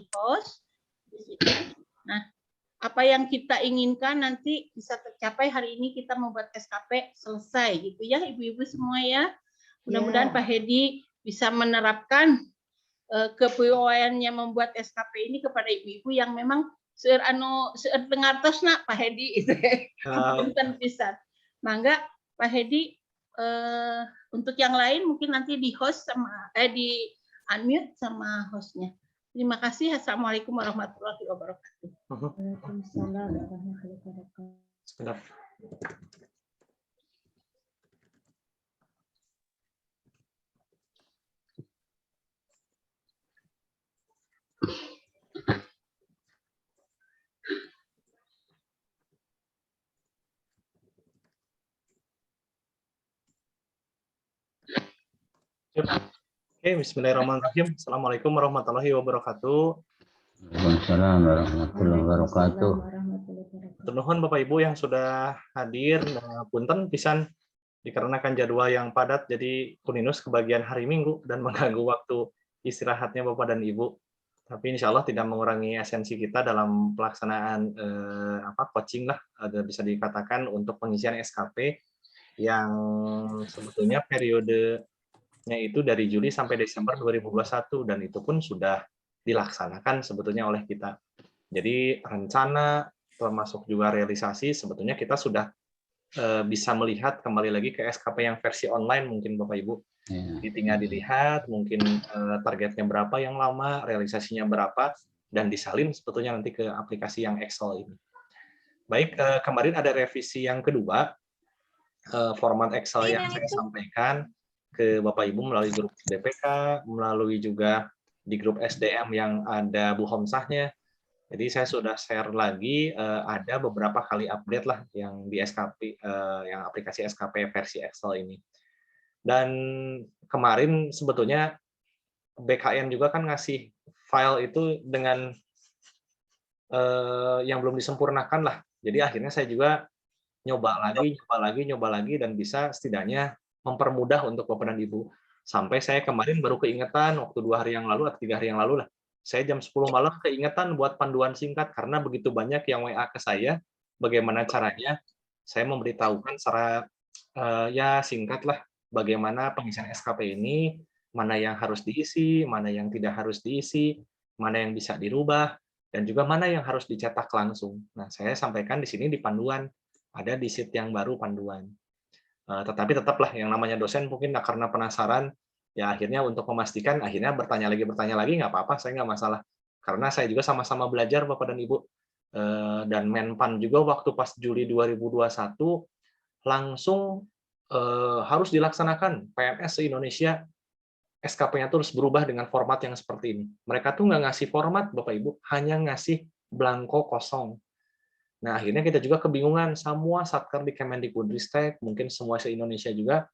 host di situ. Nah, apa yang kita inginkan nanti bisa tercapai. Hari ini kita membuat SKP selesai gitu ya ibu-ibu semua ya. Mudah-mudahan Pak Hedi bisa menerapkan kepiawaiannya membuat SKP ini kepada ibu-ibu yang memang seueur dengartos nak Pak Hedi itu. Punten pisan. Mangga Pak Hedi untuk yang lain mungkin nanti di host sama di unmute sama hostnya. Terima kasih. Assalamualaikum warahmatullahi wabarakatuh. Waalaikumsalam warahmatullahi wabarakatuh. Oke, bismillahirrahmanirrahim. Assalamualaikum warahmatullahi wabarakatuh. Waalaikumsalam warahmatullahi wabarakatuh. Nuhun Bapak Ibu yang sudah hadir. Nah, punten pisan dikarenakan jadwal yang padat, jadi Kuninus kebagian hari Minggu dan mengganggu waktu istirahatnya Bapak dan Ibu. Tapi insya Allah tidak mengurangi esensi kita dalam pelaksanaan coaching lah, bisa dikatakan untuk pengisian SKP yang sebetulnya periode itu dari Juli sampai Desember 2021 dan itu pun sudah dilaksanakan sebetulnya oleh kita. Jadi rencana termasuk juga realisasi sebetulnya kita sudah bisa melihat kembali lagi ke SKP yang versi online mungkin Bapak Ibu. Jadi tinggal dilihat mungkin targetnya berapa yang lama, realisasinya berapa dan disalin sebetulnya nanti ke aplikasi yang Excel ini. Baik, kemarin ada revisi yang kedua format Excel yang saya sampaikan ke Bapak Ibu melalui grup DPK, melalui juga di grup SDM yang ada Bu Homsahnya. Jadi saya sudah share lagi, ada beberapa kali update lah yang di SKP, yang aplikasi SKP versi Excel ini. Dan kemarin sebetulnya BKN juga kan ngasih file itu dengan yang belum disempurnakan lah. Jadi akhirnya saya juga nyoba lagi, dan bisa setidaknya mempermudah untuk Bapak dan Ibu. Sampai saya kemarin baru keingetan waktu 2 hari yang lalu atau 3 hari yang lalu lah. Saya jam 10 malam keingetan buat panduan singkat karena begitu banyak yang WA ke saya bagaimana caranya. Saya memberitahukan secara ya singkat lah bagaimana pengisian SKP ini, mana yang harus diisi, mana yang tidak harus diisi, mana yang bisa dirubah, dan juga mana yang harus dicetak langsung. Nah, saya sampaikan di sini di panduan. Ada di sheet yang baru panduan. Tetapi tetaplah yang namanya dosen mungkin karena penasaran, ya akhirnya untuk memastikan, akhirnya bertanya lagi nggak apa-apa, saya nggak masalah. Karena saya juga sama-sama belajar Bapak dan Ibu. Dan Menpan juga waktu pas Juli 2021 langsung harus dilaksanakan PNS se-Indonesia SKP-nya terus berubah dengan format yang seperti ini. Mereka tuh nggak ngasih format Bapak Ibu, hanya ngasih blanko kosong. Nah, akhirnya kita juga kebingungan, semua satker di Kemendikbudristek, mungkin semua se-Indonesia juga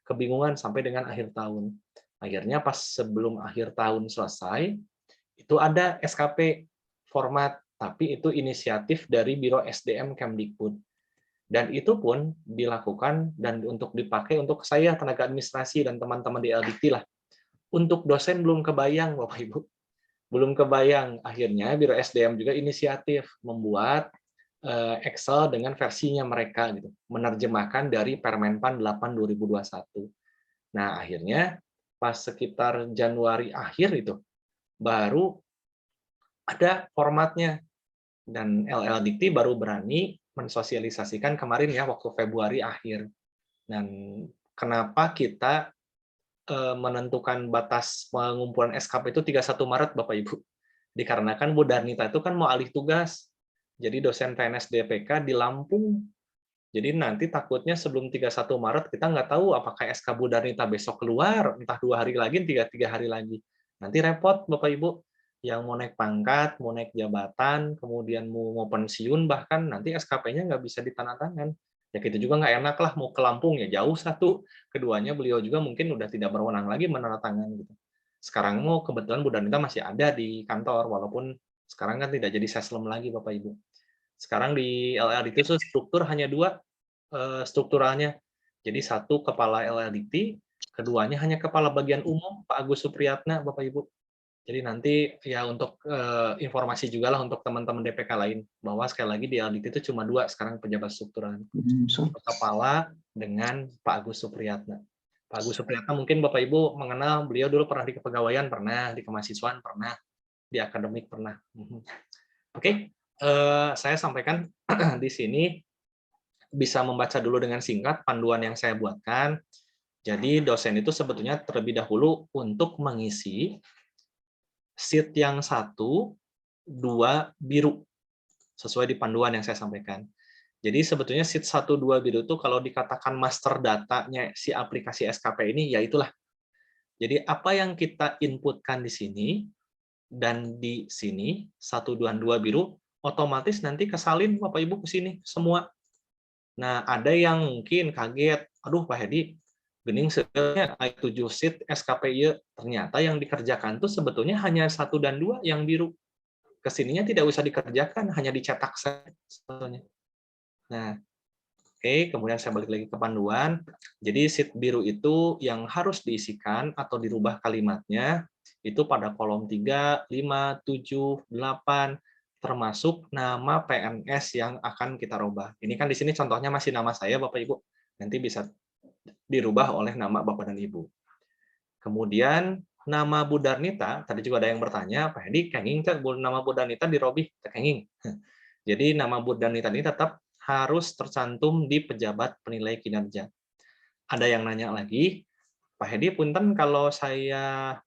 kebingungan sampai dengan akhir tahun. Akhirnya pas sebelum akhir tahun selesai, itu ada SKP format, tapi itu inisiatif dari Biro SDM Kemdikbud. Dan itu pun dilakukan dan untuk dipakai untuk saya, tenaga administrasi, dan teman-teman di LDT lah. Untuk dosen belum kebayang, Bapak Ibu. Belum kebayang. Akhirnya Biro SDM juga inisiatif membuat Excel dengan versinya mereka gitu, menerjemahkan dari Permenpan 8 2021. Nah, akhirnya pas sekitar Januari akhir itu baru ada formatnya dan LLDT baru berani mensosialisasikan kemarin ya waktu Februari akhir. Dan kenapa kita menentukan batas pengumpulan SKP itu 31 Maret Bapak Ibu? Dikarenakan Bu Darnita itu kan mau alih tugas. Jadi dosen PNS DPK di Lampung. Jadi nanti takutnya sebelum 31 Maret kita nggak tahu apakah SK Bu Darnita besok keluar, entah 2 hari lagi, 3 hari lagi. Nanti repot Bapak Ibu. Yang mau naik pangkat, mau naik jabatan, kemudian mau pensiun, bahkan nanti SKP-nya nggak bisa ditandatangan. Ya kita juga nggak enak lah mau ke Lampung, ya jauh satu. Keduanya beliau juga mungkin udah tidak berwenang lagi menandatangan gitu. Sekarang mau kebetulan Bu Darnita masih ada di kantor, walaupun sekarang kan tidak jadi seslem lagi Bapak Ibu. Sekarang di LLDT itu struktur hanya 2 strukturalnya. Jadi satu kepala LLDT, keduanya hanya kepala bagian umum Pak Agus Supriyatna Bapak Ibu. Jadi nanti ya untuk informasi juga lah untuk teman-teman DPK lain, bahwa sekali lagi di audit itu cuma 2 sekarang pejabat struktural. Kepala dengan Pak Agus Supriyatna. Pak Agus Supriyatna mungkin Bapak Ibu mengenal, beliau dulu pernah di kepegawaian, pernah di kemahasiswaan, pernah di akademik, pernah. Oke, saya sampaikan di sini, bisa membaca dulu dengan singkat panduan yang saya buatkan. Jadi dosen itu sebetulnya terlebih dahulu untuk mengisi sheet yang 1, 2 biru, sesuai di panduan yang saya sampaikan. Jadi sebetulnya sheet 1, 2 biru itu kalau dikatakan master datanya si aplikasi SKP ini, ya itulah. Jadi apa yang kita inputkan di sini, dan di sini, 1, 2 biru, otomatis nanti kesalin Bapak Ibu ke sini, semua. Nah, ada yang mungkin kaget, aduh Pak Hedi, gening sebenarnya 7 sheet SKPI, ternyata yang dikerjakan tuh sebetulnya hanya 1 dan 2 yang biru. Kesininya tidak usah dikerjakan, hanya dicetak saja sebetulnya. Nah, oke, kemudian saya balik lagi ke panduan. Jadi sheet biru itu yang harus diisikan atau dirubah kalimatnya, itu pada kolom 3, 5, 7, 8, termasuk nama PNS yang akan kita rubah. Ini kan di sini contohnya masih nama saya, Bapak Ibu. Nanti bisa dirubah oleh nama Bapak dan Ibu. Kemudian nama Bu Darnita, tadi juga ada yang bertanya, Pak Hedi, kenging nama Bu Darnita dirobih, kenging. Jadi nama Bu Darnita ini tetap harus tercantum di pejabat penilai kinerja. Ada yang nanya lagi, Pak Hedi, punten kalau saya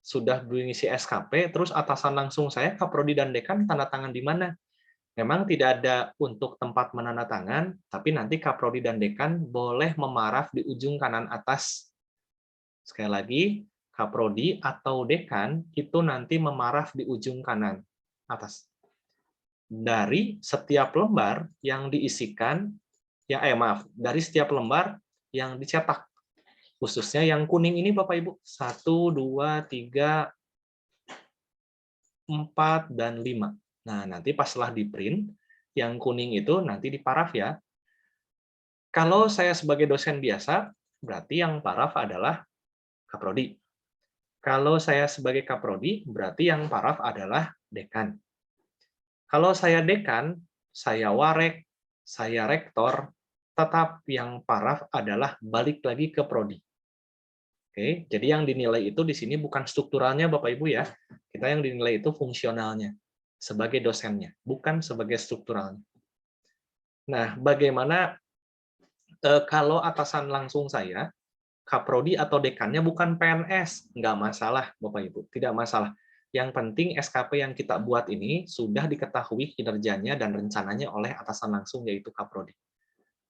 sudah mengisi SKP, terus atasan langsung saya, Kaprodi dan Dekan, tanda tangan di mana? Memang tidak ada untuk tempat menandatangan, tapi nanti Kaprodi dan Dekan boleh memaraf di ujung kanan atas. Sekali lagi, Kaprodi atau Dekan itu nanti memaraf di ujung kanan atas. Dari setiap lembar yang diisikan, dari setiap lembar yang dicetak. Khususnya yang kuning ini Bapak Ibu, 1, 2, 3, 4, dan 5. Nah, nanti pas setelah di print, yang kuning itu nanti diparaf ya. Kalau saya sebagai dosen biasa, berarti yang paraf adalah Kaprodi. Kalau saya sebagai Kaprodi, berarti yang paraf adalah Dekan. Kalau saya Dekan, saya Warek, saya Rektor, tetap yang paraf adalah balik lagi ke Prodi. Oke, jadi yang dinilai itu di sini bukan strukturalnya Bapak Ibu ya. Kita yang dinilai itu fungsionalnya sebagai dosennya, bukan sebagai strukturalnya. Nah, bagaimana kalau atasan langsung saya, Kaprodi atau dekannya bukan PNS? Nggak masalah Bapak Ibu, tidak masalah. Yang penting SKP yang kita buat ini sudah diketahui kinerjanya dan rencananya oleh atasan langsung, yaitu Kaprodi.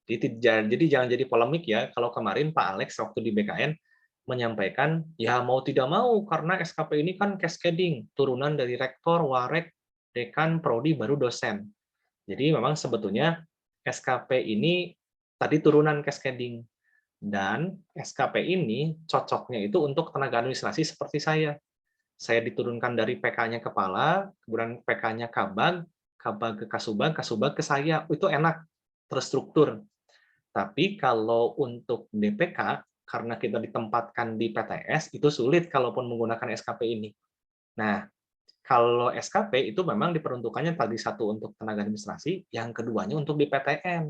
Jadi jangan jadi polemik ya, kalau kemarin Pak Alex waktu di BKN menyampaikan, ya mau tidak mau, karena SKP ini kan cascading, turunan dari rektor, warek, dekan, prodi, baru dosen. Jadi memang sebetulnya SKP ini tadi turunan cascading, dan SKP ini cocoknya itu untuk tenaga administrasi seperti saya. Saya diturunkan dari PK-nya kepala, kemudian PK-nya kabag, kabag ke kasubag, kasubag ke saya, itu enak, terstruktur. Tapi kalau untuk DPK, karena kita ditempatkan di PTS, itu sulit kalaupun menggunakan SKP ini. Nah, kalau SKP itu memang diperuntukannya tadi satu untuk tenaga administrasi, yang keduanya untuk di PTN.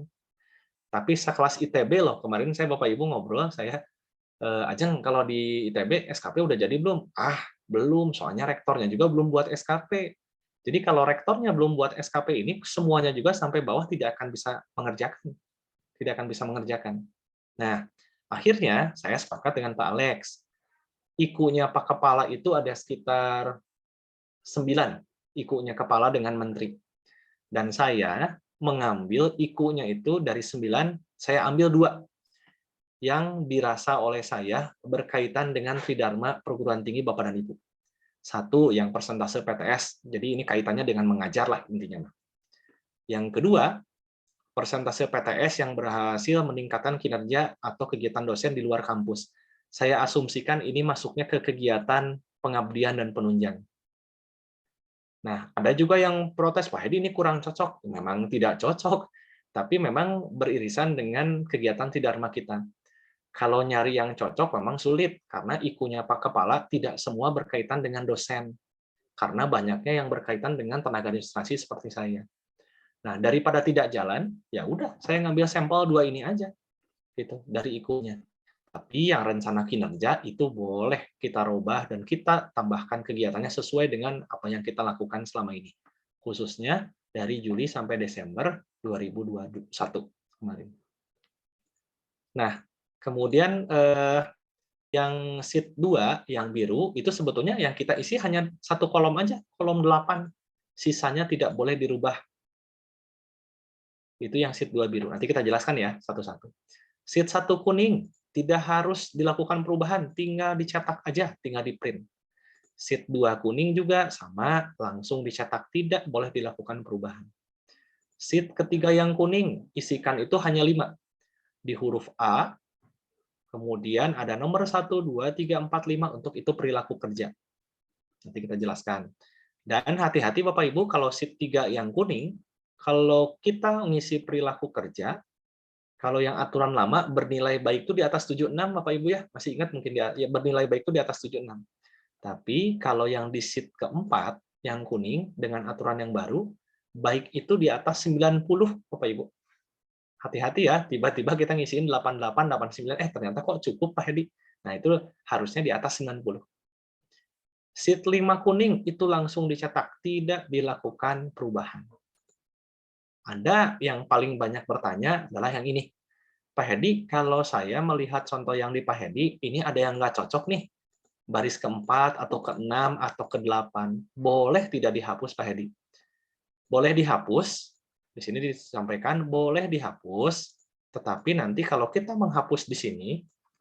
Tapi sekelas ITB loh, kemarin saya Bapak Ibu ngobrol, saya, Ajeng kalau di ITB SKP udah jadi belum? Ah, belum, soalnya rektornya juga belum buat SKP. Jadi kalau rektornya belum buat SKP ini, semuanya juga sampai bawah tidak akan bisa mengerjakan. Tidak akan bisa mengerjakan. Nah, akhirnya saya sepakat dengan Pak Alex. IKU-nya Pak Kepala itu ada sekitar 9 IKU-nya Kepala dengan Menteri. Dan saya mengambil IKU-nya itu dari 9, saya ambil 2 yang dirasa oleh saya berkaitan dengan Tridharma Perguruan Tinggi Bapak dan Ibu. 1 yang persentase PTS, jadi ini kaitannya dengan mengajar lah intinya. Yang kedua, persentase PTS yang berhasil meningkatkan kinerja atau kegiatan dosen di luar kampus. Saya asumsikan ini masuknya ke kegiatan pengabdian dan penunjang. Nah, ada juga yang protes, Pak Hedi ini kurang cocok. Memang tidak cocok, tapi memang beririsan dengan kegiatan Tridharma kita. Kalau nyari yang cocok memang sulit, karena IKU-nya Pak Kepala tidak semua berkaitan dengan dosen. Karena banyaknya yang berkaitan dengan tenaga administrasi seperti saya. Nah, daripada tidak jalan, ya udah, saya ngambil sampel 2 ini aja, gitu, dari IKU-nya. Tapi yang rencana kinerja itu boleh kita rubah dan kita tambahkan kegiatannya sesuai dengan apa yang kita lakukan selama ini. Khususnya dari Juli sampai Desember 2021 kemarin. Nah, kemudian yang sheet 2, yang biru, itu sebetulnya yang kita isi hanya 1 kolom aja, kolom 8. Sisanya tidak boleh dirubah. Itu yang sheet 2 biru. Nanti kita jelaskan ya, satu-satu. Sheet 1 kuning, tidak harus dilakukan perubahan, tinggal dicetak aja, tinggal di-print. Sheet 2 kuning juga sama, langsung dicetak, tidak boleh dilakukan perubahan. Sheet ketiga yang kuning, isikan itu hanya 5. Di huruf A, kemudian ada nomor 1, 2, 3, 4, 5 untuk itu perilaku kerja. Nanti kita jelaskan. Dan hati-hati Bapak Ibu, kalau sheet 3 yang kuning, kalau kita ngisi perilaku kerja, kalau yang aturan lama bernilai baik itu di atas 76 Bapak Ibu ya, masih ingat mungkin ya, bernilai baik itu di atas 76. Tapi kalau yang di sheet keempat, yang kuning dengan aturan yang baru, baik itu di atas 90 Bapak Ibu. Hati-hati ya, tiba-tiba kita ngisiin 88, 89, ternyata kok cukup Pak Hedi. Nah, itu harusnya di atas 90. Sheet 5 kuning itu langsung dicetak, tidak dilakukan perubahan. Ada yang paling banyak bertanya adalah yang ini. Pak Hedi, kalau saya melihat contoh yang di Pak Hedi, ini ada yang nggak cocok nih. Baris keempat, atau ke-6, atau ke-8. Boleh tidak dihapus Pak Hedi? Boleh dihapus. Di sini disampaikan boleh dihapus, tetapi nanti kalau kita menghapus di sini,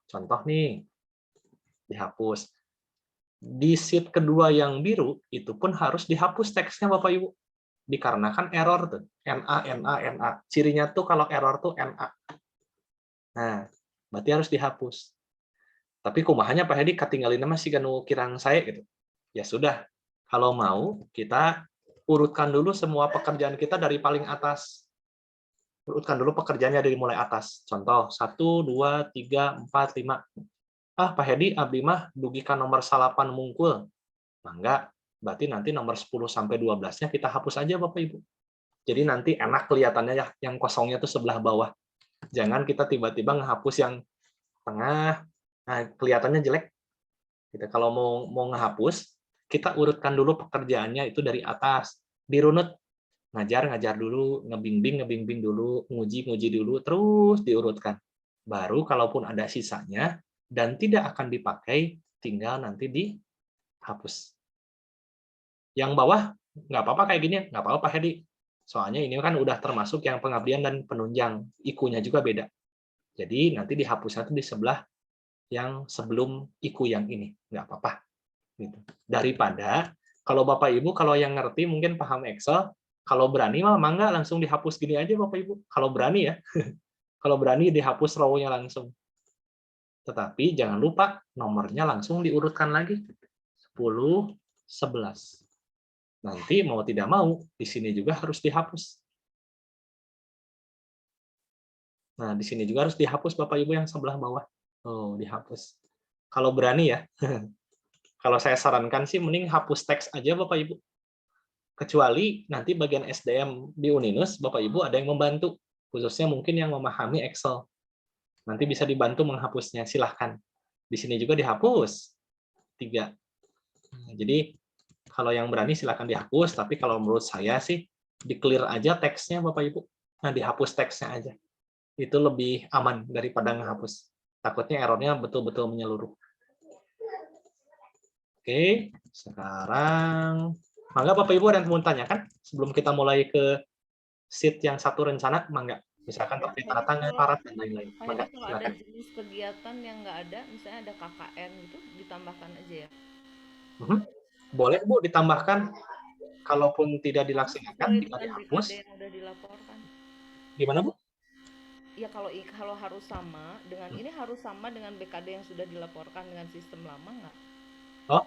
contoh nih, dihapus. Di sheet kedua yang biru, itu pun harus dihapus teksnya Bapak Ibu. Dikarenakan error tuh, NA, NA, NA. Cirinya tuh kalau error tuh NA. Nah, berarti harus dihapus. Tapi kumahanya Pak Hedi ketinggalin masih ganu kirang saya gitu. Ya sudah, kalau mau kita urutkan dulu semua pekerjaan kita dari paling atas. Urutkan dulu pekerjaannya dari mulai atas. Contoh, 1, 2, 3, 4, 5. Pak Hedi, abdi mah dugikan nomor salapan mungkul. Nah, enggak. Berarti nanti nomor 10 sampai 12-nya kita hapus aja Bapak Ibu. Jadi nanti enak kelihatannya ya, yang kosongnya itu sebelah bawah. Jangan kita tiba-tiba ngehapus yang tengah, nah kelihatannya jelek. Kita kalau mau ngehapus, kita urutkan dulu pekerjaannya itu dari atas, dirunut, ngajar dulu, ngebimbing dulu, nguji dulu, terus diurutkan. Baru kalaupun ada sisanya dan tidak akan dipakai, tinggal nanti dihapus. Yang bawah nggak apa-apa kayak gini, nggak apa-apa Pak Hedi. Soalnya ini kan udah termasuk yang pengabdian dan penunjang, IKU-nya juga beda. Jadi nanti dihapusnya itu di sebelah yang sebelum IKU yang ini, nggak apa-apa. Gitu. Daripada kalau Bapak Ibu kalau yang ngerti mungkin paham Excel, kalau berani mah mangga langsung dihapus gini aja Bapak Ibu. Kalau berani ya, kalau berani dihapus row-nya langsung. Tetapi jangan lupa nomornya langsung diurutkan lagi 10, 11. Nanti mau tidak mau di sini juga harus dihapus. Nah di sini juga harus dihapus Bapak Ibu yang sebelah bawah. Oh dihapus. Kalau berani ya. Kalau saya sarankan sih mending hapus teks aja Bapak Ibu. Kecuali nanti bagian SDM di Uninus, Bapak Ibu ada yang membantu. Khususnya mungkin yang memahami Excel. Nanti bisa dibantu menghapusnya, silahkan. Di sini juga dihapus. 3. Jadi kalau yang berani silahkan dihapus, tapi kalau menurut saya sih di-clear aja teksnya Bapak Ibu. Nah dihapus teksnya aja. Itu lebih aman daripada menghapus. Takutnya errornya betul-betul menyeluruh. Oke, sekarang mangga Bapak Ibu ada yang mau tanyakan sebelum kita mulai ke sheet yang satu rencana, mangga. Misalkan terkait tanda tangan, syarat dan lain-lain. Mangga, Kalau ada silakan. jenis kegiatan yang nggak ada, misalnya ada KKN gitu, ditambahkan aja ya. Boleh Bu ditambahkan. Kalaupun tidak dilaksanakan, tinggal Dengan dihapus. BKD yang udah dilaporkan. Gimana Bu? Ya kalau harus sama dengan ini harus sama dengan BKD yang sudah dilaporkan dengan sistem lama nggak? Oh,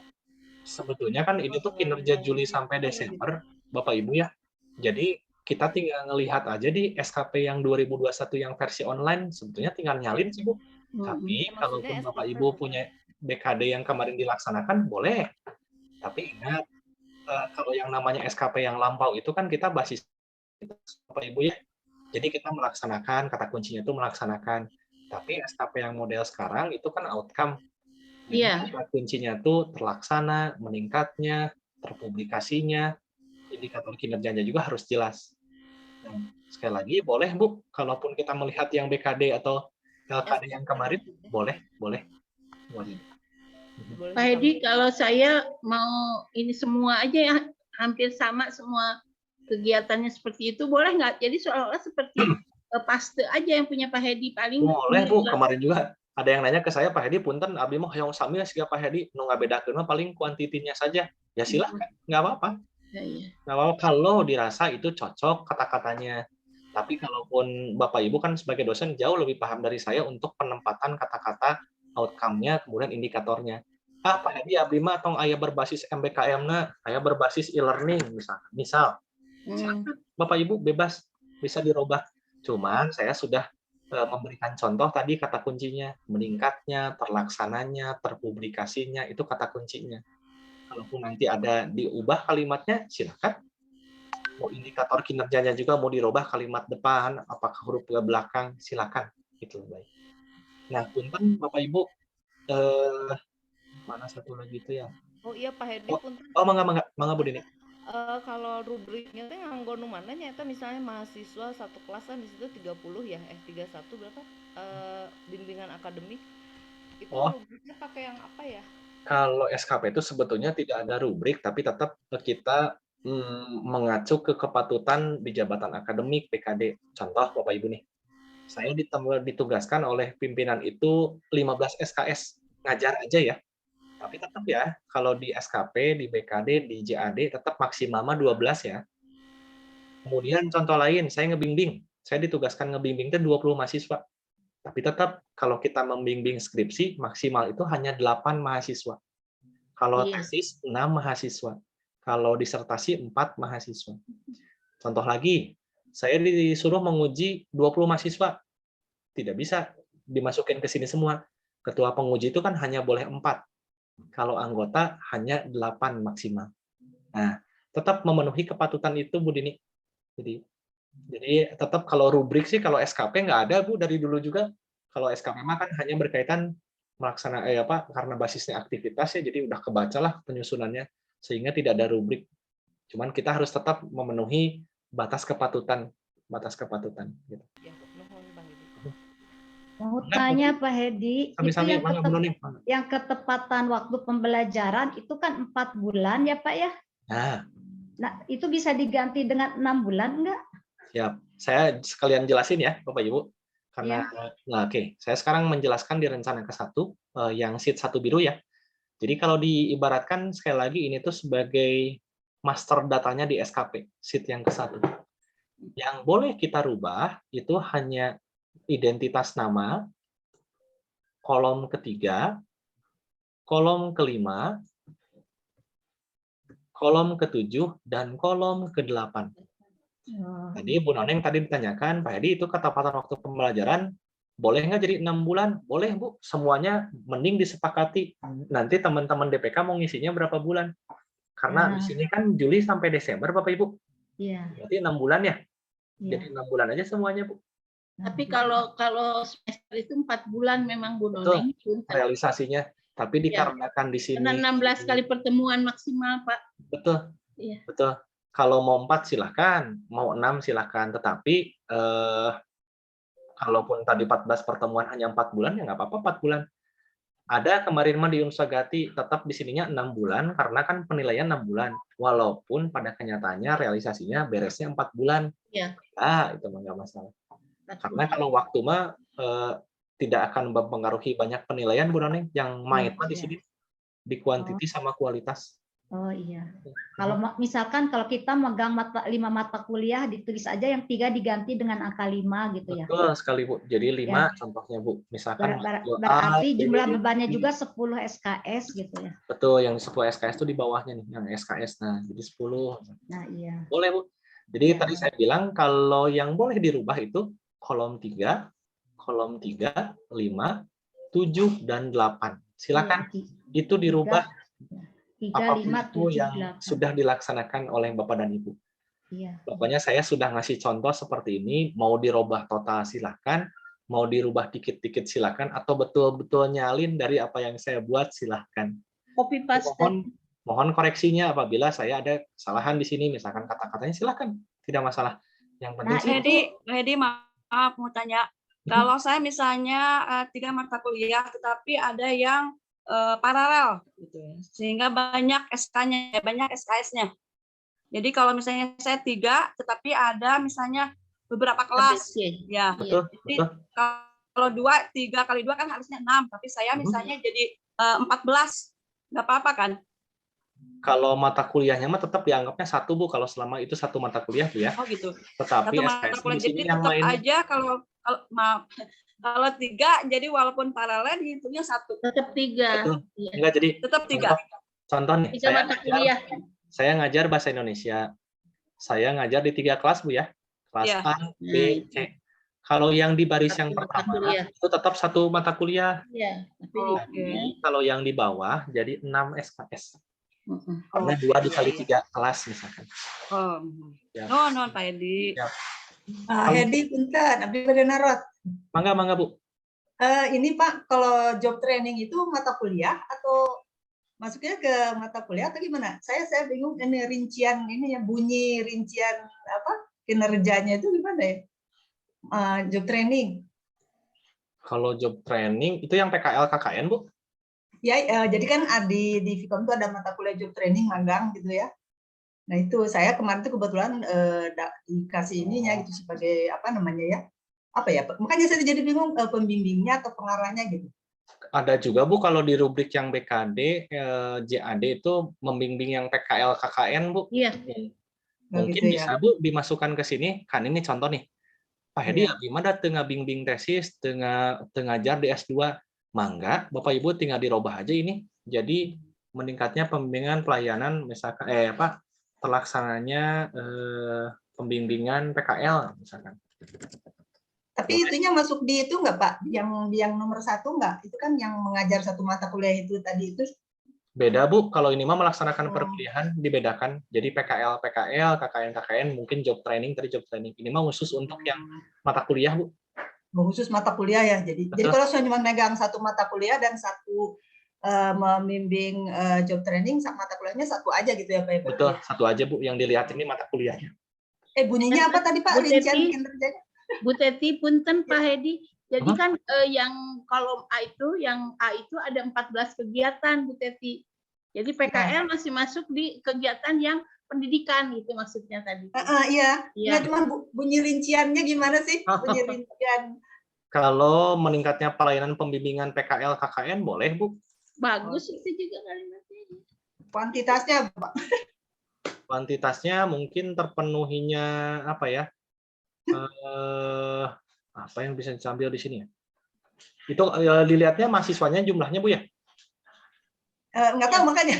sebetulnya kan ini tuh kinerja Juli sampai Desember, Bapak Ibu ya. Jadi kita tinggal ngelihat aja di SKP yang 2021 yang versi online, sebetulnya tinggal nyalin sih Bu. Tapi Ya, maksudnya kalaupun Bapak SKP Ibu bukan. punya BKD yang kemarin dilaksanakan, boleh. Tapi ingat, kalau yang namanya SKP yang lampau itu kan kita basis Bapak Ibu ya. Jadi kita melaksanakan, kata kuncinya itu melaksanakan. Tapi SKP yang model sekarang itu kan outcome. Jadi Iya. kata kuncinya tuh terlaksana, meningkatnya, terpublikasinya, indikator kinerjanya juga harus jelas. Dan sekali lagi boleh Bu, kalaupun kita melihat yang BKD atau LKD yang SKP kemarin, maksudnya. boleh. Boleh. Boleh Pak Hedi, ditambah. kalau saya mau ini semua aja ya, hampir sama semua kegiatannya seperti itu, boleh nggak? Jadi seolah-olah seperti paste aja yang punya Pak Hedi, paling Boleh Bu, ini kemarin juga ada yang nanya ke saya, Pak Hedi, punten abdi mah hoyong sami siga Pak Hedi, nu ngabedakeun mah paling kuantitinya saja. Ya silahkan, nggak apa-apa. Ya, ya. Nggak apa-apa kalau dirasa itu cocok kata-katanya. Tapi kalaupun Bapak Ibu kan sebagai dosen jauh lebih paham dari saya untuk penempatan kata-kata, outcome-nya, kemudian indikatornya. Pak Hedi abdi mah tong aya berbasis MBKM-na, aya berbasis e-learning misal. Silakan Bapak Ibu bebas bisa dirubah. Cuman saya sudah memberikan contoh tadi kata kuncinya, meningkatnya, terlaksananya, terpublikasinya, itu kata kuncinya. Kalaupun nanti ada diubah kalimatnya, silakan. Mau indikator kinerjanya juga mau dirubah kalimat depan, apakah huruf ke belakang, silakan. Itu baik. Nah, punten Bapak Ibu, mana satu lagi itu ya? Oh iya Pak Hedi punten. Mangga Bu Dini. Kalau rubriknya teh nganggo nu mana nyata misalnya mahasiswa satu kelas kan di situ 30 ya, 31 berapa? Bimbingan akademik. Itu Oh, rubriknya pakai yang apa ya? kalau SKP itu sebetulnya tidak ada rubrik, tapi tetap kita mengacu ke kepatutan di jabatan akademik PKD. Contoh Bapak Ibu nih, saya ditugaskan oleh pimpinan itu 15 SKS, ngajar aja ya. Tapi tetap ya, kalau di SKP, di BKD, di JAD, tetap maksimal 12 ya. Kemudian contoh lain, saya ngebimbing. Saya ditugaskan ngebimbing itu 20 mahasiswa. Tapi tetap kalau kita membimbing skripsi, maksimal itu hanya 8 mahasiswa. Kalau Iya. tesis 6 mahasiswa. Kalau disertasi 4 mahasiswa. Contoh lagi, saya disuruh menguji 20 mahasiswa. Tidak bisa dimasukin ke sini semua. Ketua penguji itu kan hanya boleh 4. Kalau anggota hanya 8 maksimal. Nah, tetap memenuhi kepatutan itu Bu Dini. Jadi tetap kalau rubrik sih kalau SKP nggak ada Bu dari dulu juga. Kalau SKP mah kan hanya berkaitan karena basisnya aktivitas ya, jadi udah kebacalah penyusunannya sehingga tidak ada rubrik. Cuman kita harus tetap memenuhi batas kepatutan gitu. Ya, nuhun Pak Hedi. Mau tanya Pak Hedi, itu Sami-sami yang, mana Bu Nuning? yang ketepatan waktu pembelajaran itu kan 4 bulan ya Pak ya? Nah, itu bisa diganti dengan 6 bulan enggak? Siap. Saya sekalian jelasin ya Bapak Ibu. Karena oke, saya sekarang menjelaskan di rencana ke-1 yang sheet 1 biru ya. Jadi kalau diibaratkan sekali lagi ini tuh sebagai master datanya di SKP, sheet yang ke-1. Yang boleh kita rubah itu hanya identitas nama, kolom ketiga, kolom kelima, kolom ke-7, dan kolom ke-8. Tadi Bu Noneng tadi ditanyakan, Pak Hedi itu ketepatan waktu pembelajaran boleh nggak jadi 6 bulan? Boleh Bu, semuanya mending disepakati. Nanti teman-teman DPK mau ngisinya berapa bulan? Karena di sini kan Juli sampai Desember Bapak Ibu. Iya. Berarti 6 bulan ya? Jadi 6 bulan aja semuanya Bu. Tapi kalau semester itu 4 bulan memang Bu Betul, Noneng. realisasinya. Tapi dikarenakan di sini Karena 16 kali pertemuan maksimal Pak. betul. Iya. Betul. Kalau mau 4 silahkan, mau 6 silahkan. Tetapi kalaupun tadi 14 pertemuan hanya 4 bulan, ya nggak apa-apa 4 bulan. Ada kemarin mah di Unsagati tetap di sininya 6 bulan karena kan penilaian 6 bulan. Walaupun pada kenyataannya realisasinya beresnya 4 bulan. Iya. Itu mah nggak masalah. 4 Karena bulan. kalau waktu mah tidak akan mempengaruhi banyak penilaian Bu Noneng. Yang main mah di sini di kuantiti sama kualitas. Oh iya. Kalau misalkan kalau kita megang 5 mata kuliah ditulis aja yang 3 diganti dengan angka 5 gitu ya. Betul sekali Bu. Jadi 5 contohnya Bu. Misalkan berarti jumlah bebannya juga 10 SKS gitu ya. Betul, yang 10 SKS itu di bawahnya nih, yang SKS. Nah, jadi 10. Nah, iya. Boleh Bu. Jadi tadi saya bilang kalau yang boleh dirubah itu kolom 3, kolom 3, 5, 7, dan 8. Silakan Iya, itu dirubah 3, apapun 5, itu 7, yang 8. sudah dilaksanakan oleh Bapak dan Ibu. Iya. Pokoknya saya sudah ngasih contoh seperti ini, mau dirubah total silakan, mau dirubah dikit-dikit silakan, atau betul-betul nyalin dari apa yang saya buat silakan. Copy paste. Mohon koreksinya apabila saya ada kesalahan di sini, misalkan kata-katanya silakan, tidak masalah. Yang penting Nah, sih Hedi, maaf mau tanya. Kalau saya misalnya 3 mata kuliah, tetapi ada yang paralel, gitu ya, sehingga banyak SK-nya, banyak SKS-nya. Jadi kalau misalnya saya 3, tetapi ada misalnya beberapa kelas, ya. betul, Jadi betul. kalau 3 kali 2 kan harusnya 6, tapi saya misalnya jadi 14, nggak apa-apa kan? Kalau mata kuliahnya mah tetap dianggapnya 1, Bu, kalau selama itu 1 mata kuliah, Bu ya. Oh gitu. Tetapi 1 mata SKS kuliah, di sini jadi yang tetap main aja maaf, kalau 3, jadi walaupun paralel dihitungnya 1. Tetap 3. Betul. Enggak, jadi Tetap 3. contoh nih, 3 mata kuliah. saya ngajar bahasa Indonesia. Saya ngajar di 3 kelas, Bu ya. Kelas Iya. A, B, C. Kalau yang di baris yang 1 mata pertama kuliah. itu tetap 1 mata kuliah. Iya, tapi Oke. Kalau yang di bawah jadi 6 SKS. Karena Oke, 2 dikali iya. 3 kelas misalkan. Oh. Ya. Non Pak Edi. Ya. Hedi, punten, abdi bade narot. Mangga, Bu. Ini Pak, kalau job training itu mata kuliah atau masuknya ke mata kuliah atau gimana? Saya bingung ini rincian ini ya, bunyi rincian apa kinerjanya itu gimana ya? Job training. Kalau job training itu yang PKL KKN, Bu? Ya, jadi kan di Vkom itu ada mata kuliah job training magang gitu ya. Nah itu saya kemarin tuh kebetulan dikasih ininya gitu sebagai apa namanya ya? Apa ya? Makanya saya jadi bingung pembimbingnya atau pengarahnya gitu. Ada juga, Bu, kalau di rubrik yang BKD, JAD itu membimbing yang PKL KKN, Bu. Iya. Mungkin gitu ya. bisa, Bu, dimasukkan ke sini. Kan ini contoh nih. Pak Hedi, Iya. gimana tengah bimbing tesis, tengah ngajar di S2? Mangga, Bapak Ibu tinggal dirubah aja ini. Jadi meningkatnya pembimbingan pelayanan, misalkan terlaksananya pembimbingan PKL misalkan. Tapi itunya masuk di itu nggak Pak? Yang nomor 1 nggak? Itu kan yang mengajar 1 mata kuliah itu tadi itu. Beda, Bu. Kalau ini mah melaksanakan perkuliahan dibedakan. Jadi PKL, KKN, KKN, mungkin job training, tadi job training. Ini mah khusus untuk yang mata kuliah, Bu. Khusus mata kuliah ya. Jadi kalau saya cuma megang 1 mata kuliah dan 1 membimbing job training, mata kuliahnya 1 aja gitu ya Pak? Betul, 1 aja, Bu. Yang dilihat ini mata kuliahnya. Bunyinya apa tadi Pak? Bu Rincian Teti. kinerjanya? Bu Teti, punten Pak Hedi. Jadi kan yang kolom A itu, yang A itu ada 14 kegiatan, Bu Teti. Jadi PKL masih masuk di kegiatan yang pendidikan gitu maksudnya tadi. Iya. Iya. Nah, cuma bunyi rinciannya gimana sih? Bunyi rincian. Kalau meningkatnya pelayanan pembimbingan PKL KKN boleh, Bu. Bagus itu juga kalimatnya. Kuantitasnya Pak. Kuantitasnya mungkin terpenuhinya apa ya? Apa yang bisa diambil di sini ya? Itu dilihatnya mahasiswanya jumlahnya, Bu ya? Nggak tahu makanya.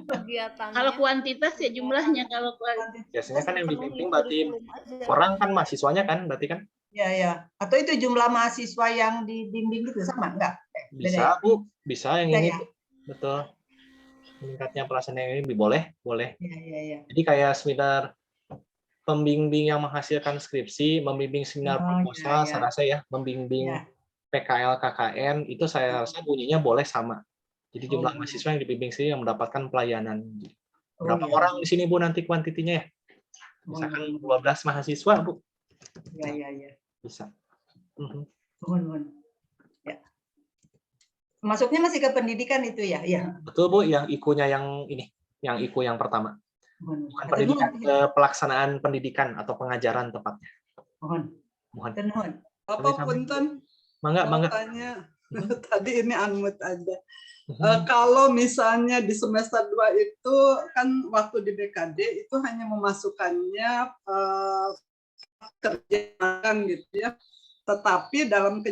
Kegiatannya. Kalau kuantitas ya jumlahnya, kalau kuantitas. Biasanya kan yang Penuhi dibimbing berarti kurikulum aja. orang kan mahasiswanya kan, berarti kan? Ya. Atau itu jumlah mahasiswa yang dibimbing itu sama enggak? Bisa, Bu. Bisa yang Bisa ini. ya? Betul. Meningkatnya pelaksanaan yang ini boleh. Iya. Jadi kayak seminar pembimbing yang menghasilkan skripsi, membimbing seminar proposal, saya rasa ya, membimbing PKL KKN, itu saya rasa bunyinya boleh sama. Jadi jumlah mahasiswa yang dibimbing sini yang mendapatkan pelayanan. Berapa orang di sini, Bu, nanti kuantitinya ya? Misalkan 12 mahasiswa, Bu. Iya. Bisa. Mohon. Ya. Masuknya masih ke pendidikan itu ya? Iya. Betul, Bu, yang IKU-nya yang ini, yang IKU yang pertama. Bukan pendidikan, pelaksanaan pendidikan atau pengajaran tepatnya. Mohon. Apa punten? Mangga. Tanya. Tadi ini unmute aja. Kalau misalnya di semester 2 itu kan waktu di BKD itu hanya memasukkannya kerjaan gitu ya. Tetapi dalam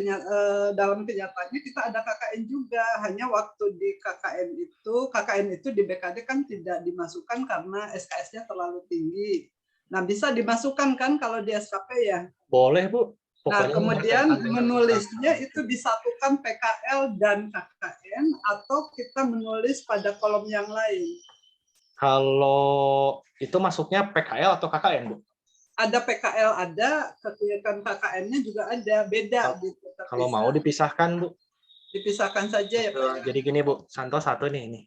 kenyataannya kita ada KKN juga. Hanya waktu di KKN itu di BKD kan tidak dimasukkan karena SKS-nya terlalu tinggi. Nah, bisa dimasukkan kan kalau di SKP ya? Boleh, Bu. Pokoknya kemudian mengerjakan dengan menulisnya itu disatukan PKL dan KKN atau kita menulis pada kolom yang lain. Kalau itu masuknya PKL atau KKN, Bu? Ada PKL, ada kegiatan KKN-nya juga ada, beda gitu. Kalau mau dipisahkan, Bu. Dipisahkan saja ya Pak. Jadi gini, Bu, Santo satu nih ini.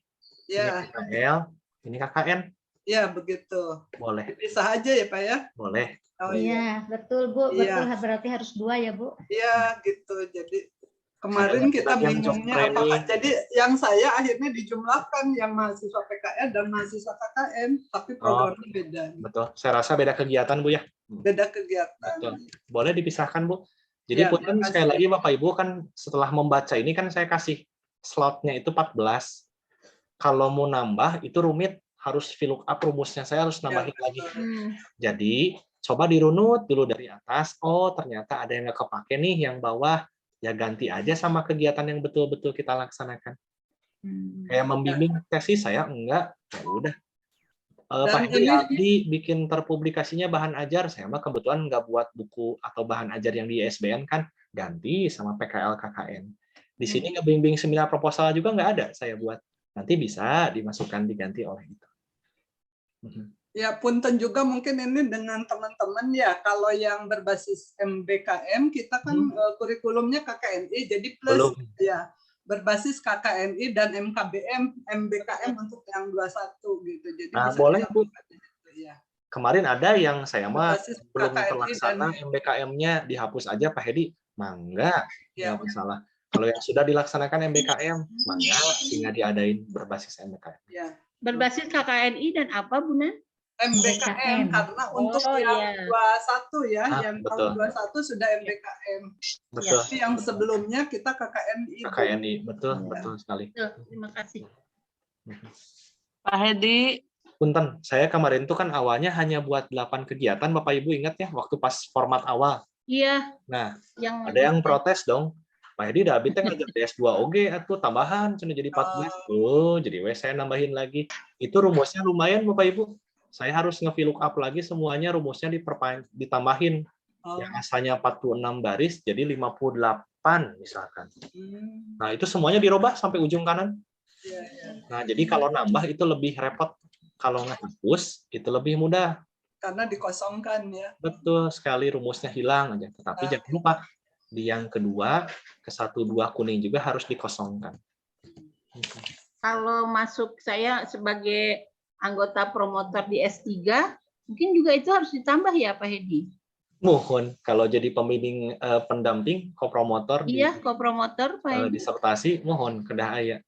Ya, Ini PKL, ini KKN. ya begitu. Boleh. Dipisah aja ya Pak ya. Boleh. Oh Iya, betul Bu, Iya. betul berarti harus 2 ya Bu. Iya gitu. Jadi kemarin kita Bagian job bingungnya training. apakah. Jadi yang saya akhirnya dijumlahkan yang mahasiswa PKL dan mahasiswa KKN, tapi programnya beda. Betul. Saya rasa beda kegiatan, Bu ya. Beda kegiatan. Betul. Boleh dipisahkan, Bu. Jadi Ya, punten makasih. sekali lagi Bapak Ibu kan setelah membaca ini kan saya kasih slotnya itu 14. Kalau mau nambah itu rumit, harus VLOOKUP rumusnya saya harus nambahin lagi. Jadi coba dirunut dulu dari atas. Oh, ternyata ada yang nggak kepake nih yang bawah. Ya ganti aja sama kegiatan yang betul-betul kita laksanakan. Kayak membimbing tesis saya enggak, ya udah. Pak Hendy Abdi bikin terpublikasinya bahan ajar, saya mah kebetulan nggak buat buku atau bahan ajar yang di ISBN kan, ganti sama PKL KKN. Di sini ngebimbing seminar proposal juga nggak ada saya buat. Nanti bisa dimasukkan diganti oleh itu. Ya, punten juga mungkin ini dengan teman-teman ya, kalau yang berbasis MBKM, kita kan kurikulumnya KKNI, jadi plus ya berbasis KKNI dan MKBM, MBKM untuk yang 21 gitu. Jadi Nah, bisa boleh Bu. Ya. Kemarin ada yang saya mah Berbasis belum KKNI terlaksana dan- MBKM-nya dihapus aja Pak Hedi, mangga, Ya. nggak masalah. Kalau yang sudah dilaksanakan MBKM, mangga tinggal diadain berbasis MBKM. Ya. Berbasis KKNI dan apa, Bunda? MBKM karena untuk yang iya. 21 ya, Ah, yang betul. tahun 21 sudah MBKM. Betul. Tapi yang sebelumnya kita KKNI. KKNI, betul, betul sekali. Tuh, terima kasih. Pak Hedi, Punten, saya kemarin tuh kan awalnya hanya buat 8 kegiatan, Bapak Ibu ingat ya, waktu pas format awal. Iya, Nah, yang ada yang protes dong. Pak Hedi udah abis ngajak DS2 oge atuh tambahan cuma jadi 14. Oh, jadi saya nambahin lagi. Itu rumusnya lumayan Bapak Ibu. Saya harus nge-VLOOKUP lagi semuanya rumusnya ditambahin. Yang asalnya 46 baris jadi 58 misalkan. Nah, itu semuanya dirubah sampai ujung kanan. Nah, jadi kalau nambah itu lebih repot. Kalau ngehapus itu lebih mudah. Karena dikosongkan ya. Betul, sekali rumusnya hilang aja. Tetapi jangan lupa di yang kedua ke 1-2 kuning juga harus dikosongkan. kalau masuk saya sebagai anggota promotor di S3, mungkin juga itu harus ditambah ya Pak Hedi? Mohon kalau jadi pembimbing pendamping kopromotor Iya, kopromotor Pak Hedi. disertasi mohon kedah aya.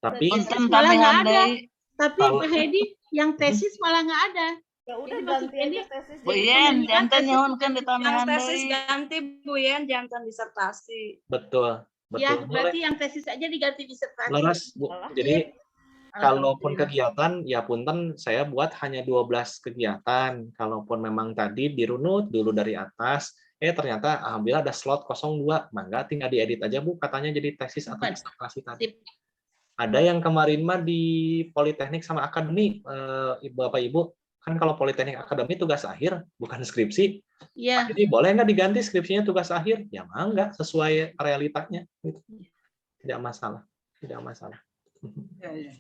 Tapi Tesis malah nggak ada. Tapi Kalau- Pak Hedi yang tesis malah nggak ada. Ya udah Jadi ganti maksudnya aja dia- tesis. Bu jadi Yen, pemilihan jantan tesis. nyuhunkeun yang ditambahan tesis deui. ganti Bu Yen, jantan disertasi. betul, Ya, betul. berarti yang tesis aja diganti disertasi. Laras, Bu. Salah. Jadi kalaupun Alhamdulillah. kegiatan, ya punten saya buat hanya 12 kegiatan. Kalaupun memang tadi dirunut dulu dari atas, ternyata alhamdulillah ada slot 02. Mangga tinggal diedit aja Bu, katanya jadi tesis atau Bukan. disertasi tadi. Sip. Ada yang kemarin mah di Politeknik sama Akademi, Bapak Ibu, kan kalau Politeknik Akademi tugas akhir, bukan skripsi. Iya, Jadi boleh nggak diganti skripsinya tugas akhir? Ya mangga, sesuai realitanya. Gitu. Tidak masalah, tidak masalah. Ya, ya.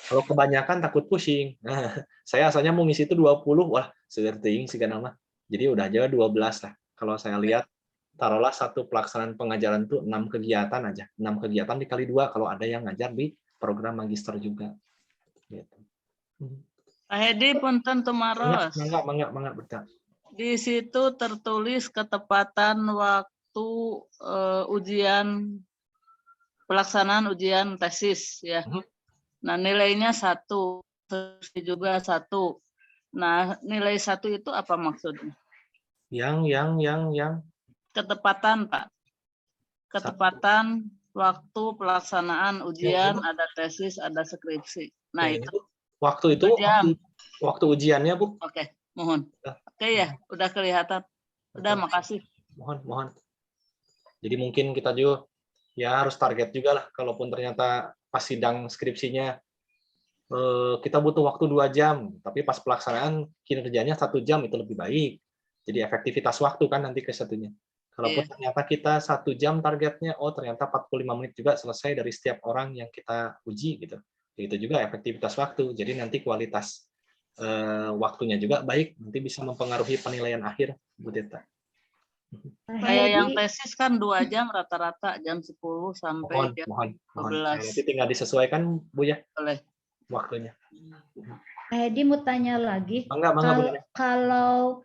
Kalau kebanyakan takut pusing. Nah, saya asalnya mau ngisi itu 20, wah, seger teuing siga nama. Jadi udah aja 12 lah. Kalau saya lihat, taruhlah satu pelaksanaan pengajaran itu 6 kegiatan aja. 6 kegiatan dikali 2 kalau ada yang ngajar di program magister juga. Gitu. Pak Hedi punten tumaros. Mangga, betul. Di situ tertulis ketepatan waktu ujian pelaksanaan ujian tesis ya. Nah, nilainya 1, juga 1. Nah, nilai 1 itu apa maksudnya? Yang Ketepatan, Pak. Ketepatan waktu pelaksanaan ujian, ada tesis, ada skripsi. Nah, itu waktu itu jam. waktu ujiannya, Bu. Oke, mohon. Udah. Oke ya, udah kelihatan. Udah, Betul. makasih. Mohon. Jadi mungkin kita juga ya harus target juga lah. Kalaupun ternyata pas sidang skripsinya kita butuh waktu 2 jam, tapi pas pelaksanaan kinerjanya 1 jam itu lebih baik. Jadi efektivitas waktu kan nanti ke satunya. Kalaupun Iya. ternyata kita 1 jam targetnya, oh ternyata 45 menit juga selesai dari setiap orang yang kita uji gitu. Itu juga efektivitas waktu. Jadi nanti kualitas waktunya juga baik, nanti bisa mempengaruhi penilaian akhir, Bu Tita. Kayak yang Hedi, tesis kan 2 jam rata-rata, jam 10 sampai jam Mohon. 12. Nanti tinggal disesuaikan Bu ya Boleh. waktunya. Hedi mau tanya lagi. Bangga Bu Nana. Kalau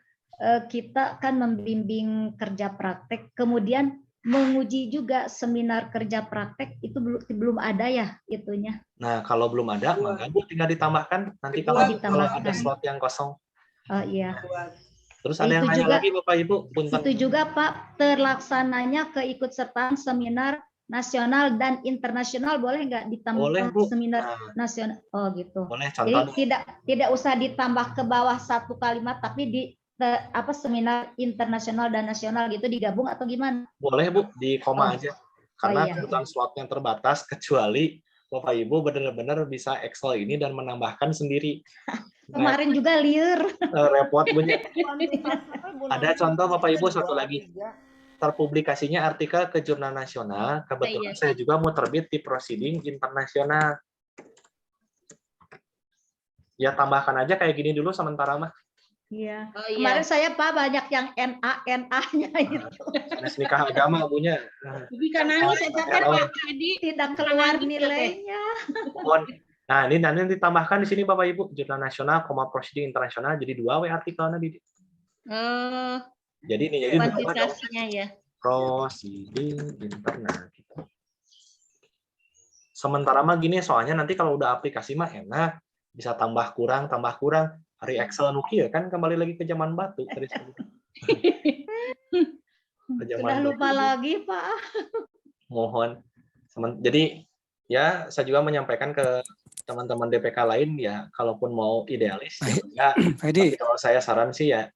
kita kan membimbing kerja praktek, kemudian menguji juga seminar kerja praktek, itu belum ada ya itunya? Nah, kalau belum ada, maka Bu tinggal ditambahkan. Nanti kalau Ditambahkan. ada slot yang kosong. Oh iya. Terus ada yang Itu nanya juga- lagi Bapak Ibu. Punten. Itu juga Pak, terlaksananya keikutsertaan seminar nasional dan internasional boleh nggak ditambah Boleh, Bu. seminar Nah, nasional? Oh gitu. boleh Jadi contoh. tidak usah ditambah ke bawah satu kalimat, tapi seminar internasional dan nasional gitu digabung atau gimana? Boleh Bu, di koma Oh. aja. Karena iya. kebetulan slotnya terbatas, kecuali Bapak Ibu benar-benar bisa Excel ini dan menambahkan sendiri. Kemarin juga liur. Repot punya. Ada contoh Bapak Ibu satu lagi. Terpublikasinya artikel ke jurnal nasional. Kebetulan Iya. saya juga mau terbit di proceeding internasional. Ya tambahkan aja kayak gini dulu sementara mah. Iya. Oh, iya. Kemarin saya Pak banyak yang NA-nya itu. Jenis nikah agama punya. Bibi kan nangis saya catat Pak Hedi. Tidak keluar Nangis, nilainya. Nah, ini nanti ditambahkan di sini Bapak Ibu, jurnal nasional, proceeding internasional, jadi 2 artikelnya di. Jadi ini jadi Kuantifikasinya ya. proceeding internal. Sementara mah gini, soalnya nanti kalau udah aplikasi mah enak, bisa tambah kurang. Hari Excel nuki ya kan kembali lagi ke zaman batu. Sudah lupa lagi Pak. Mohon. Jadi ya saya juga menyampaikan ke teman-teman DPK lain ya, kalaupun mau idealis ya, tapi kalau saya saran sih ya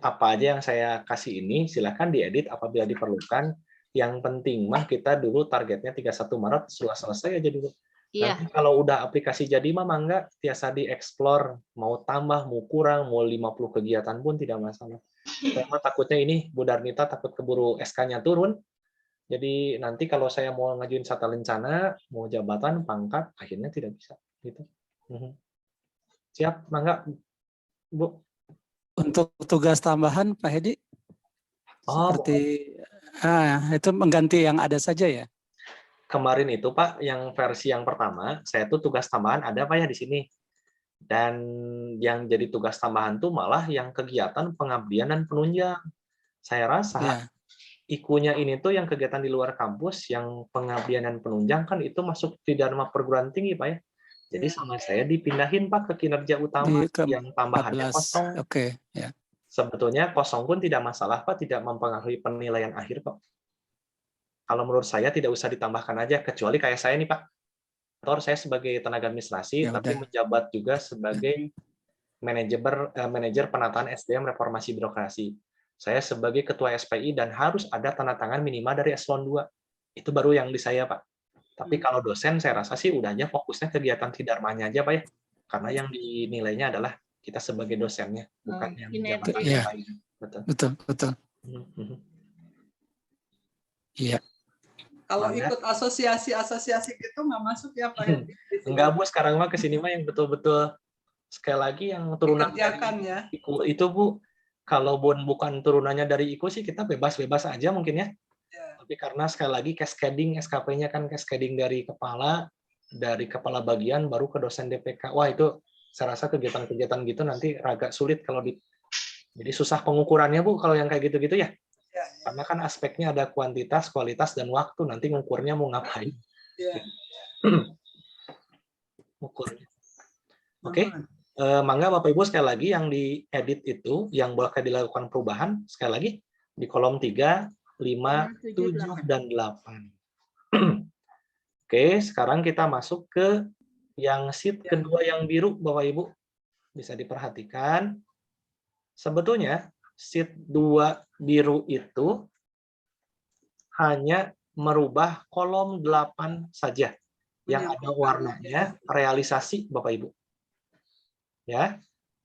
apa aja yang saya kasih ini silakan diedit apabila diperlukan. Yang penting mah kita dulu targetnya 31 Maret sudah selesai aja dulu. Iya. Nanti kalau udah aplikasi jadi mah mangga biasa dieksplor, mau tambah, mau kurang, mau 50 kegiatan pun tidak masalah. Saya mah takutnya ini Bu Darnita takut keburu SK-nya turun. Jadi nanti kalau saya mau ngajuin tata lencana, mau jabatan, pangkat, akhirnya tidak bisa. Gitu. Siap, mangga, Bu. Untuk tugas tambahan, Pak Hedi, seperti itu mengganti yang ada saja ya? Kemarin itu Pak, yang versi yang pertama, saya tuh tugas tambahan ada Pak ya di sini. Dan yang jadi tugas tambahan tuh malah yang kegiatan pengabdian dan penunjang. Saya rasa IKU-nya ini tuh yang kegiatan di luar kampus, yang pengabdian dan penunjang kan itu masuk di Dharma perguruan tinggi Pak ya. Jadi sama saya dipindahin Pak ke kinerja utama yang tambahannya kosong. Oke, ya. Sebetulnya kosong pun tidak masalah Pak, tidak mempengaruhi penilaian akhir kok. Kalau menurut saya tidak usah ditambahkan aja, kecuali kayak saya nih Pak. Atau saya sebagai tenaga administrasi, tapi menjabat juga sebagai manajer penataan SDM reformasi birokrasi. Saya sebagai ketua SPI dan harus ada tanda tangan minimal dari eselon 2. Itu baru yang di saya Pak. Tapi kalau dosen saya rasa sih udah aja fokusnya kegiatan Tidharmanya aja Pak ya. Karena yang dinilainya adalah kita sebagai dosennya, bukan yang jabatan lain. Betul. Iya. Kalau ikut asosiasi gitu nggak masuk ya Pak Hedi? Enggak Bu, sekarang mah kesini mah yang betul-betul sekali lagi yang turunan ya. itu Bu, kalau bukan turunannya dari IKU sih kita bebas-bebas aja mungkin ya. Tapi karena sekali lagi cascading SKP-nya kan cascading dari kepala bagian baru ke dosen DPK. Wah itu saya rasa kegiatan-kegiatan gitu nanti agak sulit kalau jadi susah pengukurannya Bu kalau yang kayak gitu-gitu ya. Karena kan aspeknya ada kuantitas, kualitas, dan waktu. Nanti ngukurnya mau ngapain. Ukurnya. Oke. Mangga Bapak Ibu sekali lagi yang diedit itu, yang boleh dilakukan perubahan, sekali lagi di kolom 3, 5, 7, dan 8. Oke, sekarang kita masuk ke yang sheet kedua yang biru, Bapak Ibu. Bisa diperhatikan. Sebetulnya, sheet 2 biru itu hanya merubah kolom 8 saja. Yang ada warnanya realisasi, Bapak Ibu. Ya,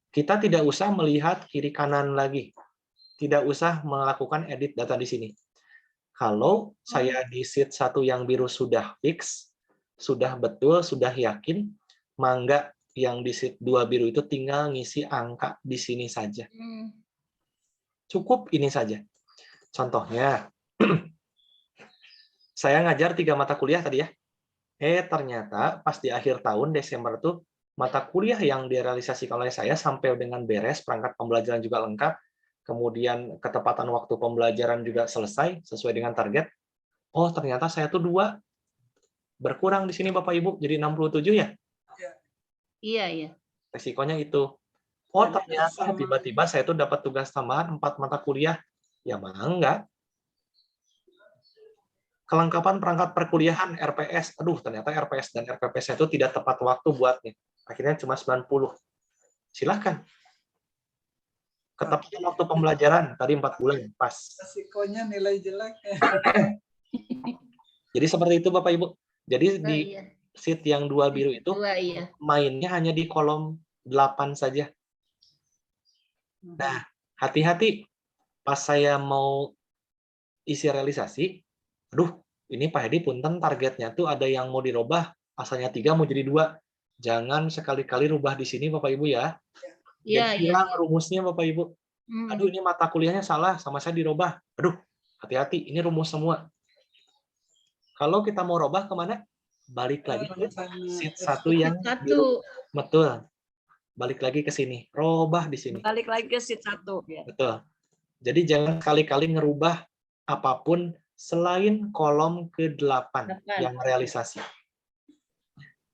kita tidak usah melihat kiri kanan lagi. Tidak usah melakukan edit data di sini. Kalau saya di sheet 1 yang biru sudah fix, sudah betul, sudah yakin, mangga yang di sheet 2 biru itu tinggal ngisi angka di sini saja. Cukup ini saja. Contohnya, saya ngajar 3 mata kuliah tadi ya. Ternyata pas di akhir tahun Desember tuh mata kuliah yang direalisasikan oleh saya sampai dengan beres, perangkat pembelajaran juga lengkap, kemudian ketepatan waktu pembelajaran juga selesai sesuai dengan target. Oh, ternyata saya tuh 2 berkurang di sini Bapak Ibu, jadi 67 ya? Iya. Resikonya itu. Oh, ternyata tiba-tiba saya tuh dapat tugas tambahan 4 mata kuliah. Ya mangga. Kelengkapan perangkat perkuliahan RPS. Aduh, ternyata RPS dan RPPS itu tidak tepat waktu buatnya. Akhirnya cuma 90. Silahkan. Ketepatan waktu pembelajaran tadi 4 bulan, pas. Resikonya nilai jelek. Jadi seperti itu Bapak Ibu. Jadi di sheet yang 2 biru itu mainnya hanya di kolom 8 saja. Nah, hati-hati pas saya mau isi realisasi, aduh, ini Pak Hedi punten targetnya tuh ada yang mau dirubah, asalnya 3 mau jadi 2. Jangan sekali-kali rubah di sini Bapak Ibu ya. Jadi hilang rumusnya Bapak Ibu. Aduh, ini mata kuliahnya salah, sama saya dirubah. Aduh, hati-hati, ini rumus semua. Kalau kita mau rubah kemana? Balik lagi ke sheet 1 yang biru. Betul. Balik lagi ke sini. Rubah di sini. Balik lagi ke sheet 1. Ya. Betul. Jadi jangan sekali-kali ngerubah apapun selain kolom ke-8 yang realisasi.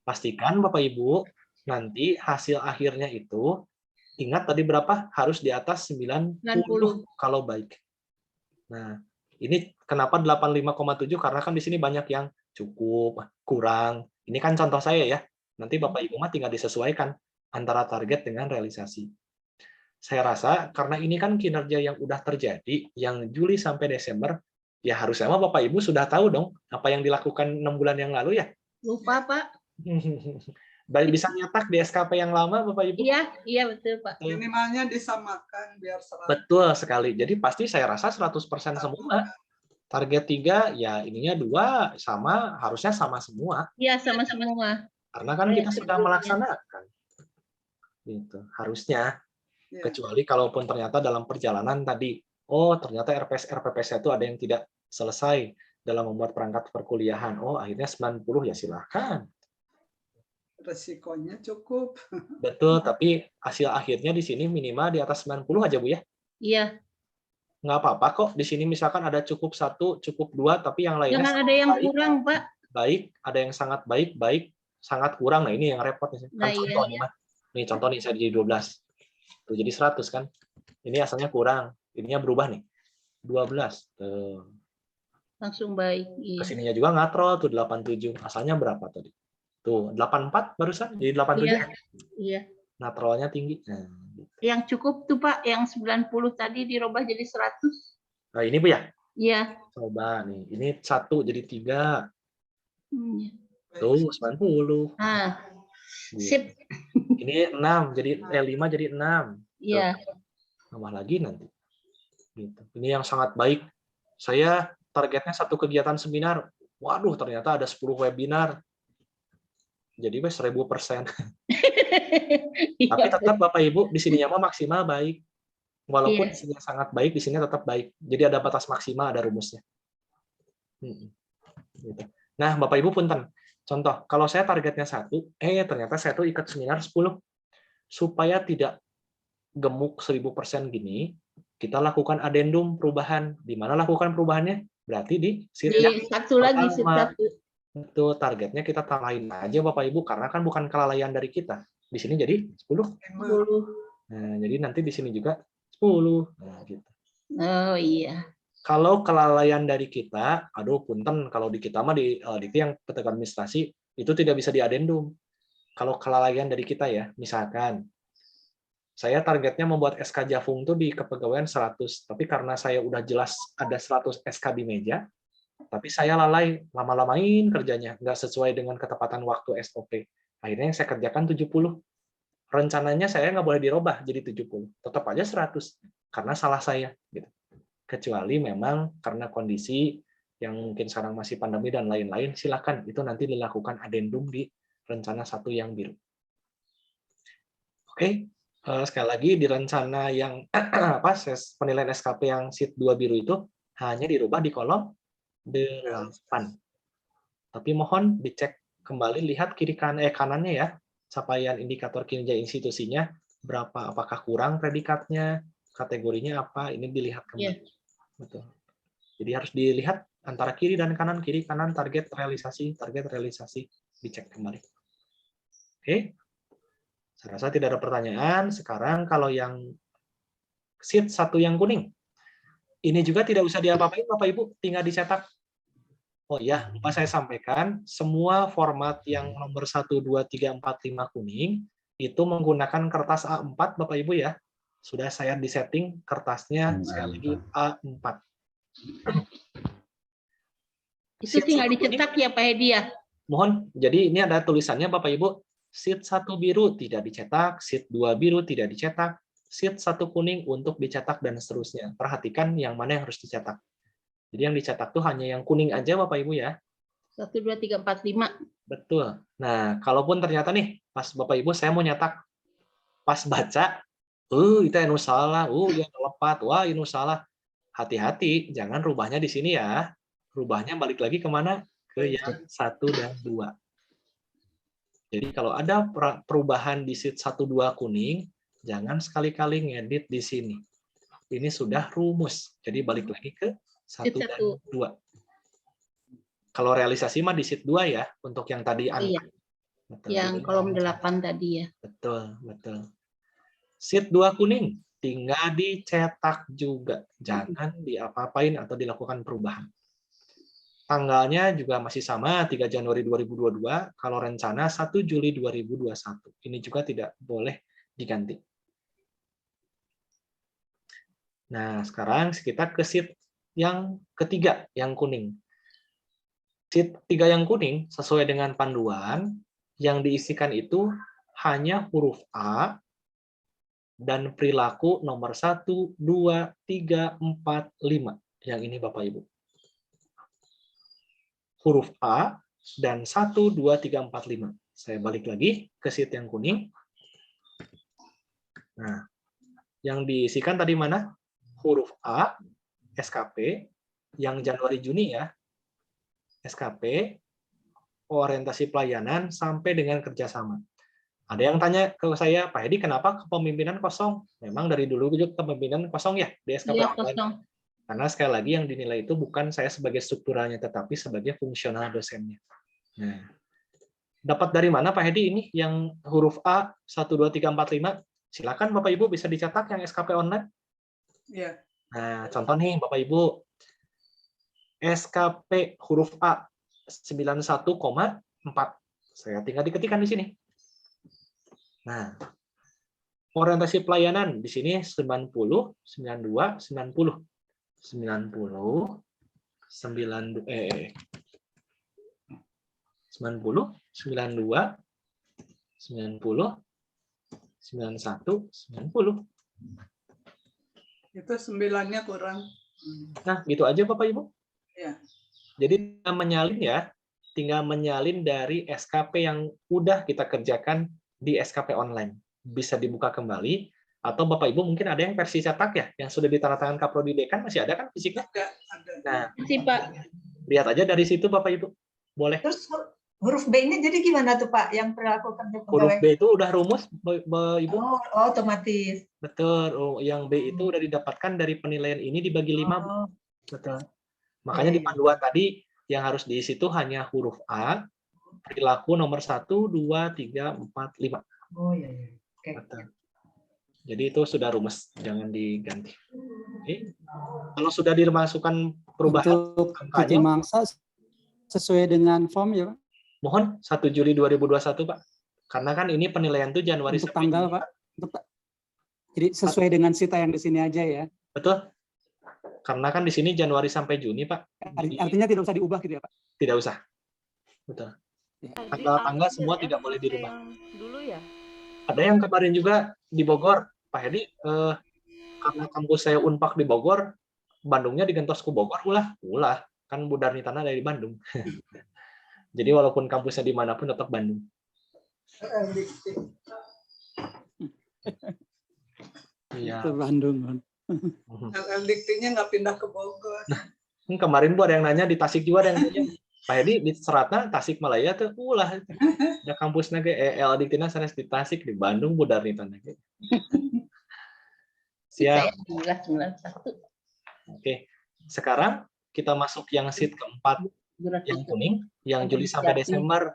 Pastikan Bapak Ibu, nanti hasil akhirnya itu, ingat tadi berapa? Harus di atas 90 kalau baik. Nah, ini kenapa 85,7? Karena kan di sini banyak yang cukup, kurang. Ini kan contoh saya ya. Nanti Bapak Ibu mah tinggal disesuaikan antara target dengan realisasi. Saya rasa karena ini kan kinerja yang udah terjadi, yang Juli sampai Desember, ya harusnya Bapak Ibu sudah tahu dong apa yang dilakukan 6 bulan yang lalu ya. Lupa Pak. Baik, bisa nyetak di SKP yang lama Bapak Ibu? Iya betul Pak. Minimalnya disamakan biar 100. Betul sekali. Jadi pasti saya rasa 100% semua. Target 3 ya ininya 2 sama, harusnya sama semua. Iya, sama semua. Karena kan kita sudah melaksanakan. Gitu, harusnya. Kecuali kalaupun ternyata dalam perjalanan tadi, oh ternyata RPPS itu ada yang tidak selesai dalam membuat perangkat perkuliahan. Oh akhirnya 90 ya silahkan. Resikonya cukup. Betul, tapi hasil akhirnya di sini minimal di atas 90 aja Bu ya? Iya. Nggak apa-apa kok, di sini misalkan ada cukup 1, cukup 2, tapi yang lainnya jangan ada yang kurang Pak. Baik, ada yang sangat baik, sangat kurang. Nah ini yang repot. Kan contoh nih, nih contoh nih saya jadi 12. Tuh, jadi 100 kan. Ini asalnya kurang. Ininya berubah nih. 12. Tuh. Langsung baik. Iya. Kesininya juga ngatrol tuh 87. Asalnya berapa tadi? Tuh 84 barusan jadi 87. Iya. Natrolnya tinggi. Nah, yang cukup tuh Pak, yang 90 tadi dirubah jadi 100. Nah, ini Bu ya? Iya. Coba nih. Ini 1 jadi 3. Tuh 90. Nah. Sip. Ini 6 jadi 5 jadi 6. Iya. Tambah lagi nanti. Gitu. Ini yang sangat baik. Saya targetnya 1 kegiatan seminar. Waduh, ternyata ada 10 webinar. Jadi 1000%. Tapi tetap Bapak Ibu di sininya mah maksimal baik. Walaupun di sini sangat baik, di sini tetap baik. Jadi ada batas maksimal, ada rumusnya. Gitu. Nah, Bapak Ibu punten. Contoh, kalau saya targetnya 1, ternyata saya tuh ikut seminar 10. Supaya tidak gemuk 1000% gini, kita lakukan adendum perubahan. Di mana lakukan perubahannya? Berarti di sheet yang 1 lagi, sheet 1. Itu targetnya kita tambahin aja Bapak Ibu, karena kan bukan kelalaian dari kita. Di sini jadi 10. Nah, jadi nanti di sini juga 10. Nah, gitu. Oh iya. Kalau kelalaian dari kita, aduh punten, kalau di kita mah di yang petugas administrasi itu tidak bisa diadendum. Kalau kelalaian dari kita ya, misalkan saya targetnya membuat SK Jafung tuh di kepegawaian 100, tapi karena saya udah jelas ada 100 SK di meja, tapi saya lalai, lama-lamain kerjanya, nggak sesuai dengan ketepatan waktu SOP. Akhirnya yang saya kerjakan 70. Rencananya saya nggak boleh dirubah jadi 70, tetap aja 100 karena salah saya. Gitu. Kecuali memang karena kondisi yang mungkin sekarang masih pandemi dan lain-lain, silakan itu nanti dilakukan adendum di rencana 1 yang biru. Oke, sekali lagi di rencana yang penilaian SKP yang sheet 2 biru itu hanya dirubah di kolom 8. Tapi mohon dicek kembali, lihat kanannya ya, capaian indikator kinerja institusinya berapa, apakah kurang predikatnya, kategorinya apa, ini dilihat kembali. Betul. Jadi harus dilihat antara kiri dan kanan, target realisasi, dicek kembali. Oke. Saya rasa tidak ada pertanyaan. Sekarang kalau yang sheet 1 yang kuning, ini juga tidak usah diapa-apain Bapak Ibu, tinggal dicetak. Oh ya, lupa saya sampaikan, semua format yang nomor 1, 2, 3, 4, 5 kuning, itu menggunakan kertas A4 Bapak Ibu ya. Sudah saya disetting kertasnya, sekali lagi A4. Itu tinggal dicetak ya Pak Hedi ya? Mohon, jadi ini ada tulisannya Bapak Ibu, sheet 1 biru tidak dicetak, sheet 2 biru tidak dicetak, sheet 1 kuning untuk dicetak dan seterusnya. Perhatikan yang mana yang harus dicetak. Jadi yang dicetak tuh hanya yang kuning aja Bapak Ibu ya. 1, 2, 3, 4, 5. Betul. Nah, kalaupun ternyata nih, pas Bapak Ibu saya mau nyetak, pas baca, itu anu salah, dia lepat, wah ini salah. Hati-hati, jangan rubahnya di sini ya. Rubahnya balik lagi kemana? Ke yang 1 dan 2. Jadi kalau ada perubahan di sheet 1, 2 kuning, jangan sekali-kali ngedit di sini. Ini sudah rumus. Jadi balik lagi ke 1 dan 2. Kalau realisasi mah di sheet 2 ya, untuk yang tadi angka. Iya. Betul. Yang kolom 8 tadi ya. Betul, betul. Sheet 2 kuning, tinggal dicetak juga. Jangan diapa-apain atau dilakukan perubahan. Tanggalnya juga masih sama, 3 Januari 2022, kalau rencana 1 Juli 2021. Ini juga tidak boleh diganti. Nah, sekarang kita ke sheet yang ketiga, yang kuning. Sheet 3 yang kuning, sesuai dengan panduan, yang diisikan itu hanya huruf A dan perilaku nomor 1, 2, 3, 4, 5. Yang ini Bapak Ibu. Huruf A dan 1, 2, 3, 4, 5. Saya balik lagi ke sheet yang kuning. Nah, yang diisikan tadi mana? Huruf A, SKP, yang Januari-Juni ya, SKP, orientasi pelayanan, sampai dengan kerjasama. Ada yang tanya ke saya, Pak Hedi, kenapa kepemimpinan kosong? Memang dari dulu juga kepemimpinan kosong ya di SKP Iya, online. kosong. Karena sekali lagi yang dinilai itu bukan saya sebagai strukturalnya, tetapi sebagai fungsional dosennya. Nah, dapat dari mana Pak Hedi ini yang huruf A, 1, 2, 3, 4, 5? Silakan Bapak Ibu bisa dicatat yang SKP online. Iya. Nah, contoh nih Bapak Ibu, SKP huruf A 91,4. Saya tinggal diketikkan di sini. Nah, orientasi pelayanan di sini 90, 92, 90. 90, 92, 90, 92, 90, 91, 90. Itu 9-nya kurang. Nah, gitu aja Bapak Ibu. Ya. Jadi tinggal menyalin dari SKP yang udah kita kerjakan di SKP online. Bisa dibuka kembali, atau Bapak Ibu mungkin ada yang versi cetak ya, yang sudah ditandatangan Kaprodi Dekan, masih ada kan fisiknya? Ada. Nah, Masih Pak. lihat aja dari situ Bapak Ibu. Boleh. Terus huruf B-nya jadi gimana tuh Pak yang perilaku kerja Huruf pegawai? B itu udah rumus, Ibu. Oh, otomatis. Betul. Yang B itu udah didapatkan dari penilaian ini dibagi 5. Oh. Betul. Makanya di panduan tadi yang harus diisi itu hanya huruf A, perilaku nomor 1, 2, 3, 4, 5. Oh iya, iya. Oke. Betul. Jadi itu sudah rumus, jangan diganti. Oke. Kalau sudah dimasukkan perubahan Untuk cuti angkanya, mangsa sesuai dengan form ya Pak? mohon 1 Juli 2021 Pak. Karena kan ini penilaian tuh Januari Untuk sampai tanggal Juni. Pak. Jadi sesuai dengan sita yang di sini aja ya. Betul. Karena kan di sini Januari sampai Juni Pak. Jadi Artinya tidak usah diubah gitu ya Pak? tidak usah. Betul. Tanggal-tanggal semua tidak boleh dirubah. Dulu ya. Ada yang kemarin juga di Bogor, Pak Hedi, karena kampus saya Unpak di Bogor, Bandungnya digentos ke Bogor, ulah. Kan Bu Darnitana dari Bandung. Jadi walaupun kampusnya dimanapun tetap Bandung. Iya. Itu Bandung. LLDiktinya nggak pindah ke Bogor. Kemarin Bu ada yang nanya di Tasik juga ada yang nanya. Pak Hedi di Seratna Tasik Malaya tuh ulah ada kampusnya ke LLDiktina sanes di Tasik di Bandung Bu Darnitana. Siap. Saya 991. Oke. Sekarang kita masuk yang sheet keempat yang kuning, yang Juli sampai Desember.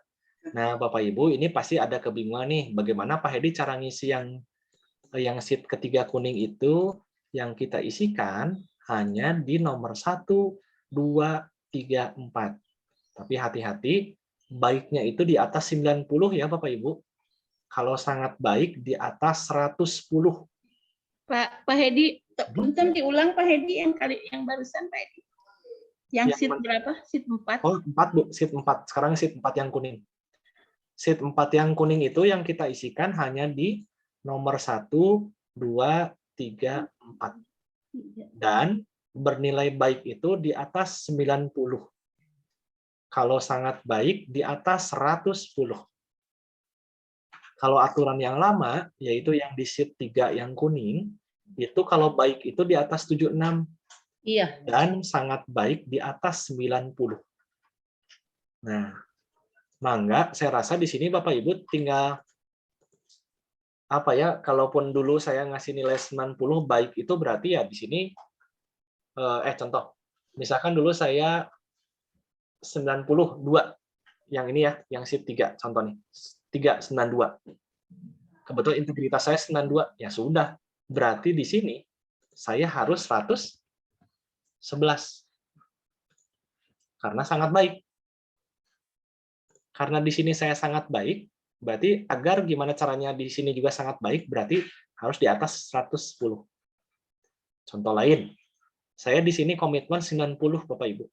Nah, Bapak Ibu, ini pasti ada kebingungan nih, bagaimana Pak Hedi cara ngisi yang sheet ketiga kuning itu, yang kita isikan hanya di nomor 1, 2, 3, 4. Tapi hati-hati, baiknya itu di atas 90 ya Bapak Ibu. Kalau sangat baik di atas 110. Pak Hedi, punten diulang Pak Hedi yang barusan Pak Hedi. Yang sheet berapa? Sheet 4. Oh, 4 Bu, sheet 4. Sekarang sheet 4 yang kuning. Sheet 4 yang kuning itu yang kita isikan hanya di nomor 1, 2, 3, 4. Dan bernilai baik itu di atas 90. Kalau sangat baik di atas 110. Kalau aturan yang lama, yaitu yang di sheet 3 yang kuning, itu kalau baik itu di atas 76. Iya. Dan sangat baik di atas 90. Nah, mangga saya rasa di sini Bapak Ibu tinggal apa ya, kalaupun dulu saya ngasih nilai 90 baik itu berarti ya di sini contoh. Misalkan dulu saya 92 yang ini ya, yang sheet 3 contoh nih. 392. Kebetulan integritas saya 92, ya sudah. Berarti di sini saya harus 111. Karena sangat baik. Karena di sini saya sangat baik, berarti agar gimana caranya di sini juga sangat baik, berarti harus di atas 110. Contoh lain, saya di sini komitmen 90 Bapak Ibu.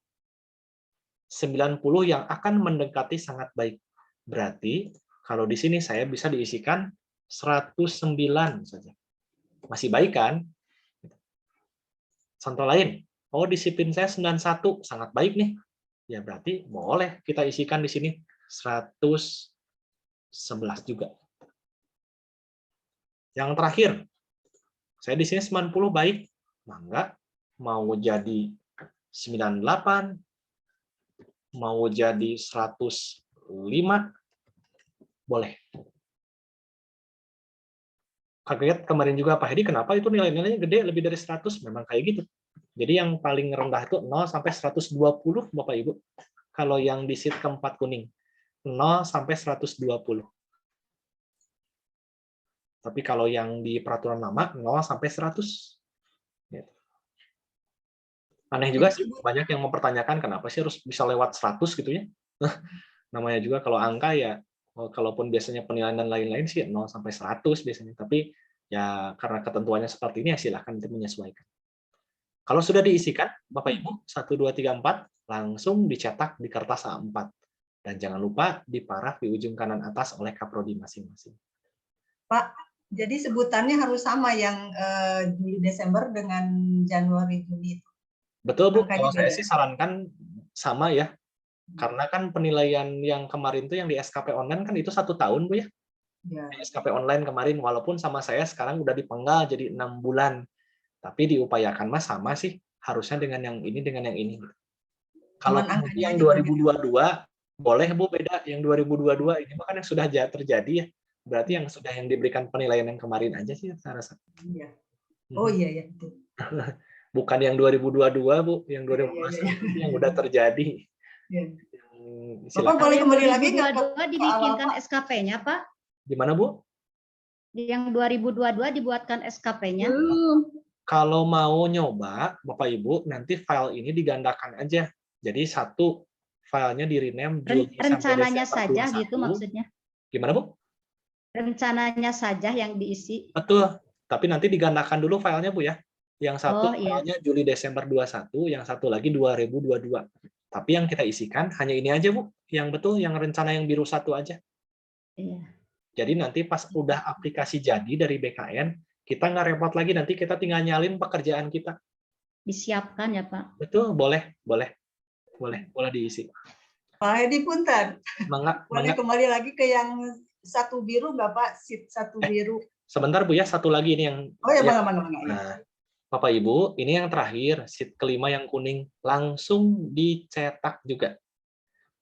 90 yang akan mendekati sangat baik. Berarti kalau di sini saya bisa diisikan 109 saja. Masih baik kan? Contoh lain, oh disiplin saya 91, sangat baik nih. Ya berarti boleh kita isikan di sini 111 juga. Yang terakhir, saya di sini 90 baik. Mangga mau jadi 98, mau jadi 105, boleh. Kaget kemarin juga Pak Hedi, kenapa itu nilai-nilainya gede, lebih dari 100? Memang kayak gitu. Jadi yang paling rendah itu 0 sampai 120, Bapak Ibu. Kalau yang di sheet keempat kuning, 0 sampai 120. Tapi kalau yang di peraturan lama, 0 sampai 100. Aneh juga sih, banyak yang mempertanyakan kenapa sih harus bisa lewat 100 gitu ya. Namanya juga kalau angka ya, kalaupun biasanya penilaian dan lain-lain sih 0 sampai 100 biasanya, tapi ya karena ketentuannya seperti ini ya silahkan itu menyesuaikan. Kalau sudah diisikan Bapak Ibu 1 2 3 4 langsung dicetak di kertas A4 dan jangan lupa diparaf di ujung kanan atas oleh kaprodi masing-masing. Pak, jadi sebutannya harus sama yang Juli Desember dengan Januari Juli. Betul Bu, kalau saya sih sarankan sama ya. Karena kan penilaian yang kemarin tuh yang di SKP online kan itu 1 tahun Bu ya. Di SKP online kemarin walaupun sama saya sekarang udah dipenggal jadi 6 bulan. Tapi diupayakan mah sama sih, harusnya dengan yang ini dengan yang ini. Kalau yang 2022 boleh Bu beda, yang 2022 ini bahkan yang sudah terjadi ya. Berarti yang sudah yang diberikan penilaian yang kemarin aja sih saya rasa. Iya. Oh iya ya. Bukan yang 2022 Bu, yang 2021 yang udah terjadi. Bapak boleh kembali lagi nggak? Dibikinkan SKP-nya, Pak? Gimana, Bu? Yang 2022 dibuatkan SKP-nya? Kalau mau nyoba, Bapak Ibu, nanti file ini digandakan aja. Jadi satu filenya di rename rencananya saja 21. Gitu maksudnya. Gimana, Bu? Rencananya saja yang diisi. Betul. Tapi nanti digandakan dulu filenya, Bu ya. Yang satu iya. filenya Juli Desember 21, yang satu lagi 2022. Tapi yang kita isikan hanya ini aja, Bu. Yang betul, yang rencana yang biru satu aja. Iya. Jadi nanti pas udah aplikasi jadi dari BKN, kita nggak repot lagi, nanti kita tinggal nyalin pekerjaan kita. Disiapkan ya, Pak? Betul, boleh. Boleh. boleh diisi. Pak Hedi punten. Boleh Mangga. kembali lagi ke yang satu biru nggak Pak? Sheet satu biru. Sebentar Bu ya, satu lagi ini yang. Oh ya, yang- mangga. Ya. Nah, Bapak Ibu, ini yang terakhir, sheet kelima yang kuning, langsung dicetak juga.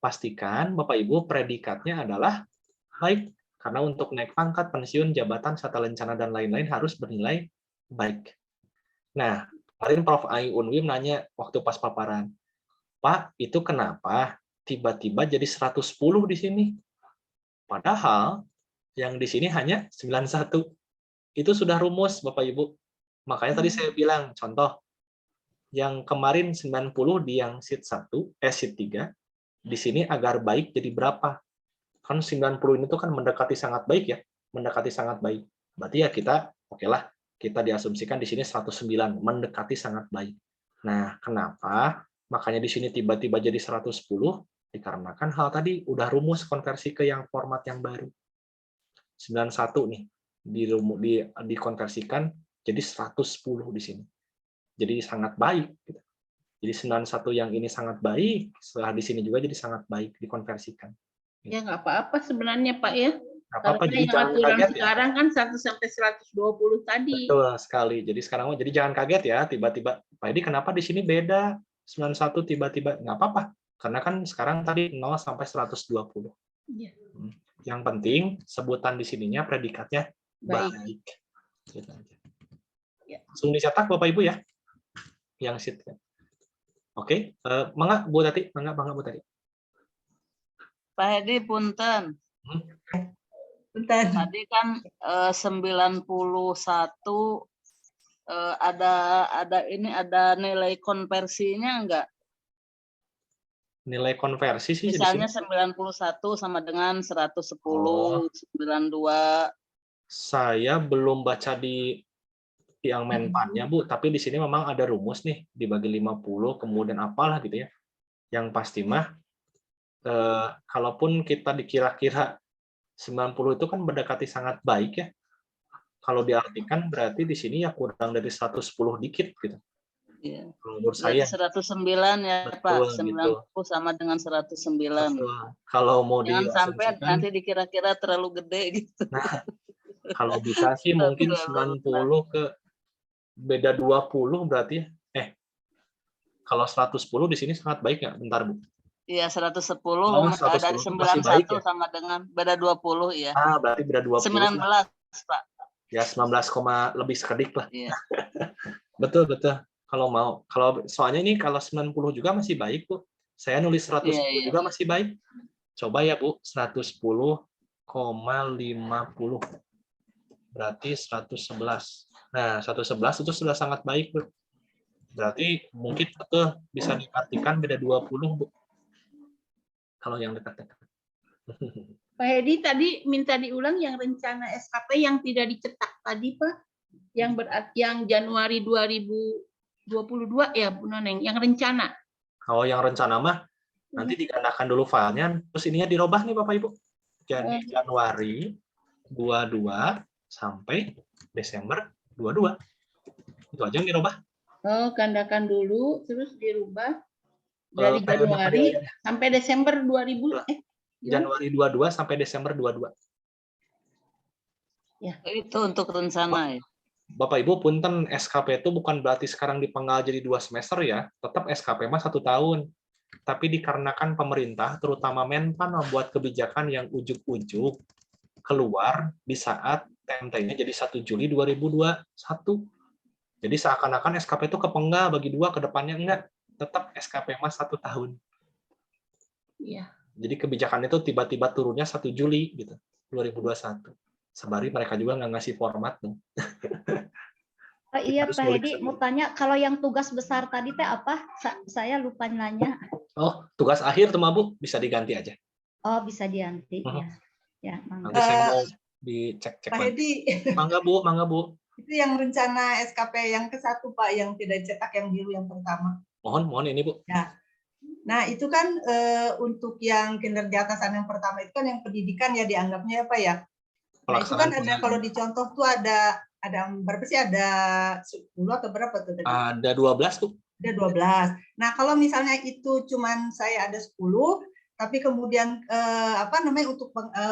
Pastikan Bapak Ibu predikatnya adalah baik, karena untuk naik pangkat, pensiun, jabatan, serta lencana dan lain-lain harus bernilai baik. Nah, kemarin Prof. Ai Unwim nanya waktu pas paparan, Pak, itu kenapa tiba-tiba jadi 110 di sini? Padahal yang di sini hanya 91. Itu sudah rumus, Bapak Ibu. Makanya tadi saya bilang, contoh, yang kemarin 90 di yang sheet 1, sheet 3, di sini agar baik jadi berapa? Kan 90 ini tuh kan mendekati sangat baik ya, mendekati sangat baik. Berarti ya kita, oke lah, kita diasumsikan di sini 109, mendekati sangat baik. Nah, kenapa? Makanya di sini tiba-tiba jadi 110, dikarenakan hal tadi udah rumus konversi ke yang format yang baru. 91 nih, dikonversikan jadi 110 di sini. Jadi sangat baik. Gitu. Jadi 91 yang ini sangat baik, setelah di sini juga jadi sangat baik dikonversikan. Ya nggak apa-apa sebenarnya Pak ya. Nggak apa-apa, Karena jadi yang jangan aturan kaget ya. sekarang kan 1 sampai 120 tadi. Betul sekali. Jadi sekarang jadi jangan kaget ya, tiba-tiba Pak Edi kenapa di sini beda 91 tiba-tiba, nggak apa-apa. Karena kan sekarang tadi 0 sampai 120. Iya. Yang penting sebutan di sininya predikatnya baik. Gitu aja. Ya. Langsung dicetak Bapak Ibu ya. Yang sheet. Oke, mangga Bu Tati, mangga Bu Tati. Pak Hedi punten. Punten. Tadi kan 91 ada nilai konversinya enggak? Nilai konversi sih Misalnya di sini. 91 sama dengan 110, 92. Saya belum baca di yang menpannya Bu, tapi di sini memang ada rumus nih dibagi 50 kemudian apalah gitu ya. Yang pasti mah kalaupun kita dikira-kira 90 itu kan mendekati sangat baik ya. Kalau diartikan berarti di sini ya kurang dari 110 dikit gitu. Iya. Menurut Berarti saya 109 ya betul, Pak, 90 gitu. sama dengan 109. Betul. Kalau mau Jangan sampai diasumsikan, nanti dikira-kira terlalu gede gitu. nah, kalau bisa sih mungkin 90 ke beda 20 berarti ya. Kalau 110 di sini sangat baik nggak? Bentar Bu. Iya 110 Oh, 110 dari masih baik 91 ya? sama dengan beda 20 ya. Berarti beda 20. 19 Pak. Ya 19, lebih sekedik lah. Iya. Betul. Kalau soalnya ini kalau 90 juga masih baik Bu. Saya nulis 110 Iya. juga masih baik. Coba ya Bu, 110,50. Berarti 111. Nah, 111 itu sudah sangat baik, Bu. Berarti mungkin betul bisa diartikan beda 20, Bu. Kalau yang dekat-dekat. Pak Hedi tadi minta diulang yang rencana SKP yang tidak dicetak tadi Pak. Yang Januari 2022 ya Bu Noneng, yang rencana. Kalau yang rencana mah nanti digandakan dulu filenya, terus ininya dirubah nih Bapak Ibu. Jadi Januari 22 sampai Desember 22. Itu aja yang dirubah. Oh, gandakan dulu terus dirubah dari Januari sampai Desember 2000 Januari 22 sampai Desember 22. Ya, itu untuk rencana ya. Bapak Ibu punten, SKP itu bukan berarti sekarang dipenggal jadi 2 semester ya. Tetap SKP mah 1 tahun. Tapi dikarenakan pemerintah, terutama Menpan membuat kebijakan yang ujuk-ujuk keluar di saat TMT-nya jadi 1 Juli 2021. Jadi seakan-akan SKP itu kepenggal bagi 2, ke depannya enggak. Tetap SKP mah 1 tahun. Iya. Jadi kebijakan itu tiba-tiba turunnya 1 Juli gitu, 2021. Sebari mereka juga nggak ngasih format dong. Iya Pak Hedi, mau tanya kalau yang tugas besar tadi teh apa? Saya lupa nanya. Oh, tugas akhir tuh Bu, bisa diganti aja. Oh, bisa diganti ya. Ya, Nanti saya mau dicek-cek. Pak Hedi. Mangga Bu. Itu yang rencana SKP yang ke-1 Pak, yang tidak cetak yang biru yang pertama. Mohon ini Bu. Ya. Nah, itu kan untuk yang kinerja atasan yang pertama itu kan yang pendidikan ya dianggapnya apa ya? Nah, itu kan ada kalau dicontoh tuh ada berapa sih? Ada 10 atau berapa tuh tadi? Ada 12 tuh. Ada 12. Nah, kalau misalnya itu cuman saya ada 10, tapi kemudian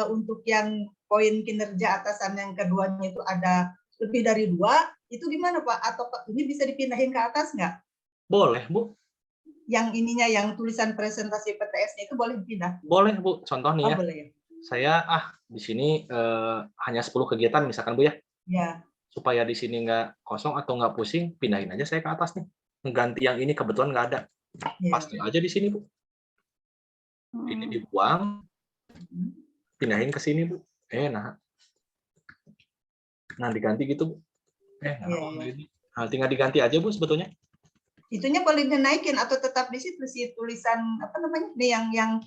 untuk yang poin kinerja atasan yang keduanya itu ada lebih dari 2, itu gimana Pak? Atau ini bisa dipindahin ke atas nggak? Boleh, Bu. Yang ininya, yang tulisan presentasi PTS-nya itu boleh dipindah? Boleh, Bu. Contoh nih ya. Boleh ya. Saya di sini hanya 10 kegiatan misalkan Bu ya. Ya. Supaya di sini nggak kosong atau nggak pusing, pindahin aja saya ke atas nih. Mengganti yang ini kebetulan nggak ada. Pasti aja di sini, Bu. Ini dibuang, pindahin ke sini, Bu. Nah diganti gitu, Bu. Nah, tinggal diganti aja, Bu, sebetulnya. Itunya boleh dinaikin atau tetap di situ sih tulisan nih yang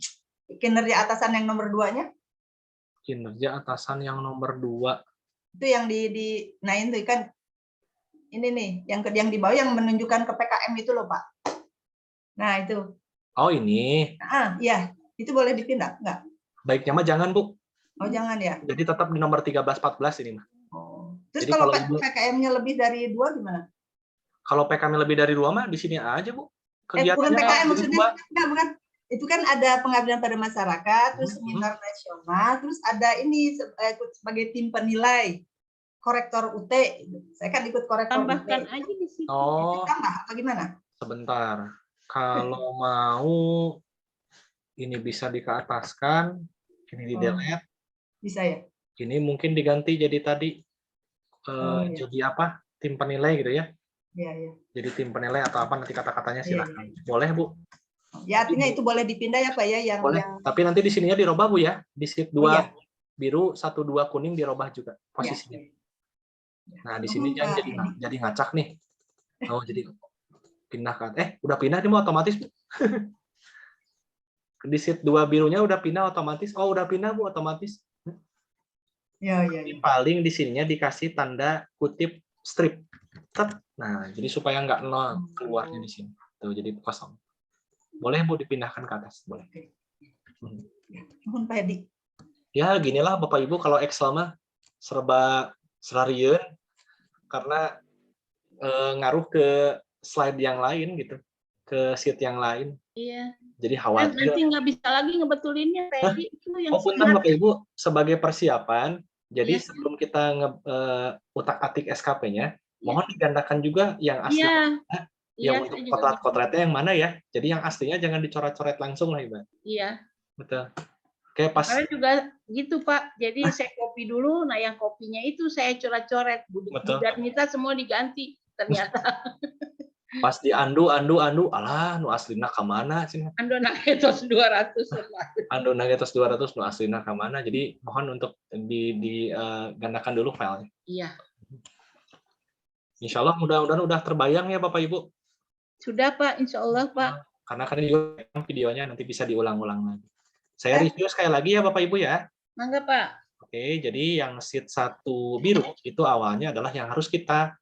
kinerja atasan yang nomor 2-nya? Kinerja atasan yang nomor 2. Itu yang dinain tuh kan ini nih yang di bawah yang menunjukkan ke PKM itu loh Pak. Nah itu. Oh ini. Iya, itu boleh dipindah nggak? Baiknya mah jangan Bu. Oh jangan ya. Jadi tetap di nomor 13-14 ini mah. Terus jadi kalau PKM-nya lebih dari 2 gimana? Kalau PKM lebih dari 2 mah di sini aja Bu. Bukan PKM maksudnya, bukan. Itu kan ada pengabdian pada masyarakat, terus seminar nasional, terus ada ini sebagai tim penilai korektor UT. Saya kan ikut korektor Tambahkan UT. aja di situ. Tambah apa gimana? Sebentar. Kalau mau ini bisa dikeataskan, ini di delete. Bisa ya? Ini mungkin diganti jadi tadi jadi apa? Tim penilai gitu ya? Iya. Jadi tim penilai atau apa nanti kata-katanya silahkan. Boleh Bu. Ya artinya itu boleh dipindah ya Pak ya yang boleh. Tapi nanti di sininya dirubah Bu ya. Di sheet 2 biru, 1 2 kuning dirubah juga posisinya. Nah, di sini jadi ngacak nih. Oh, jadi pindah kan. Udah pindah nih mau otomatis Bu. Di sheet 2 birunya udah pindah otomatis. Oh, udah pindah Bu otomatis. Ya. Paling di sininya dikasih tanda kutip strip. Nah, jadi supaya nggak nol keluarnya di sini. Tuh, jadi kosong. Boleh Bu dipindahkan ke atas, boleh. Mohon Pak Edi. Ya, ginilah Bapak Ibu kalau Excel mah serba serariun karena ngaruh ke slide yang lain gitu, ke sheet yang lain. Iya. Jadi khawatir. Nanti nggak bisa lagi ngebetulinnya, Pak Edi. Itu yang punten Bapak Ibu, sebagai persiapan, jadi sebelum kita utak-atik SKP-nya, mohon digandakan juga yang asli. Yang untuk kotret-kotretnya yang mana ya? Jadi yang aslinya jangan dicoret-coret langsung lah Ibu. Iya. Betul. Oke, pas. Karena juga gitu Pak. Jadi saya copy dulu, nah yang kopinya itu saya coret-coret. Dan kita semua diganti ternyata. Pas di andu, alah nu aslina ka mana sih? Andu nagetos 200. Andu nagetos 200 nu aslina ka mana? Jadi mohon untuk digandakan dulu filenya. Iya. Insya Allah mudah-mudahan udah terbayang ya Bapak Ibu. Sudah Pak, insya Allah Pak. Karena kan juga videonya nanti bisa diulang-ulang lagi. Saya review sekali lagi ya Bapak Ibu ya. Mangga Pak. Oke, jadi yang sheet 1 biru itu awalnya adalah yang harus kita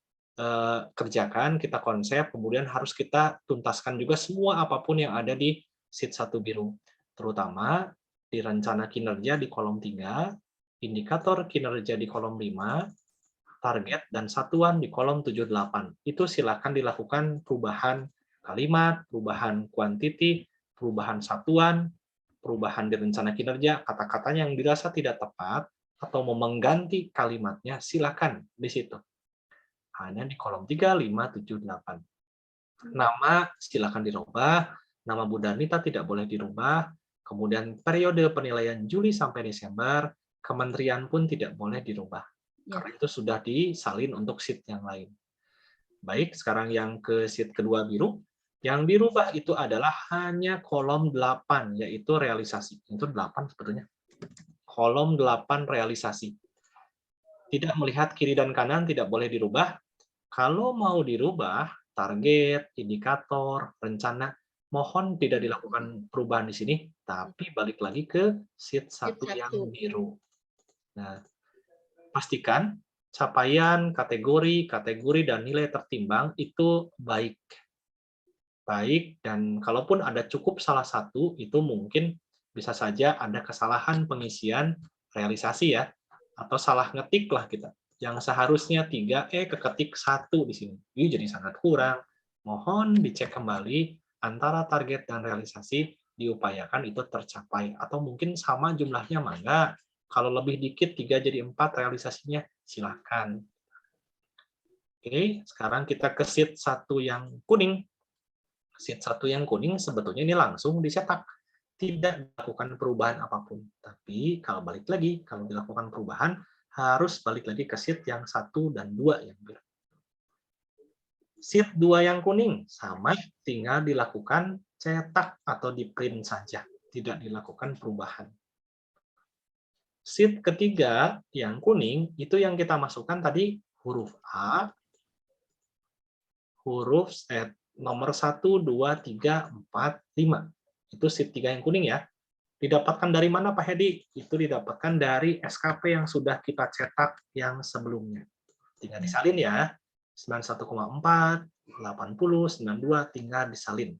kerjakan, kita konsep, kemudian harus kita tuntaskan juga semua apapun yang ada di sheet 1 biru. Terutama di rencana kinerja di kolom 3, indikator kinerja di kolom 5, target dan satuan di kolom 78. Itu silakan dilakukan perubahan kalimat, perubahan kuantiti, perubahan satuan, perubahan di rencana kinerja, kata-katanya yang dirasa tidak tepat atau mau mengganti kalimatnya, silakan di situ. Hanya di kolom 3, 5, 7, 8. Nama silakan dirubah, nama Bu Danita tidak boleh dirubah, kemudian periode penilaian Juli sampai Desember, kementerian pun tidak boleh dirubah. Karena itu sudah disalin untuk sheet yang lain. Baik, sekarang yang ke sheet kedua biru. Yang dirubah itu adalah hanya kolom 8, yaitu realisasi. Itu 8 sebetulnya. Kolom 8 realisasi. Tidak melihat kiri dan kanan, tidak boleh dirubah. Kalau mau dirubah, target, indikator, rencana, mohon tidak dilakukan perubahan di sini, tapi balik lagi ke sheet 1 yang biru. Nah, pastikan capaian, kategori, dan nilai tertimbang itu baik. Dan kalaupun ada cukup salah satu, itu mungkin bisa saja ada kesalahan pengisian realisasi ya, atau salah ngetik lah kita. Yang seharusnya 3, keketik 1 di sini. Ini jadi sangat kurang. Mohon dicek kembali antara target dan realisasi diupayakan itu tercapai. Atau mungkin sama jumlahnya, mangga. Kalau lebih dikit 3 jadi 4 realisasinya, silahkan. Oke, sekarang kita ke sheet 1 yang kuning. Sheet 1 yang kuning sebetulnya ini langsung dicetak. Tidak dilakukan perubahan apapun. Tapi kalau balik lagi, kalau dilakukan perubahan, harus balik lagi ke sheet yang 1 dan 2 yang biru. Sheet 2 yang kuning, sama, tinggal dilakukan cetak atau di print saja. Tidak dilakukan perubahan. Sheet ketiga yang kuning, itu yang kita masukkan tadi huruf A, huruf nomor 1, 2, 3, 4, 5. Itu sheet 3 yang kuning ya. Didapatkan dari mana Pak Hedi? Itu didapatkan dari SKP yang sudah kita cetak yang sebelumnya. Tinggal disalin ya. 91,4, 80, 92, tinggal disalin.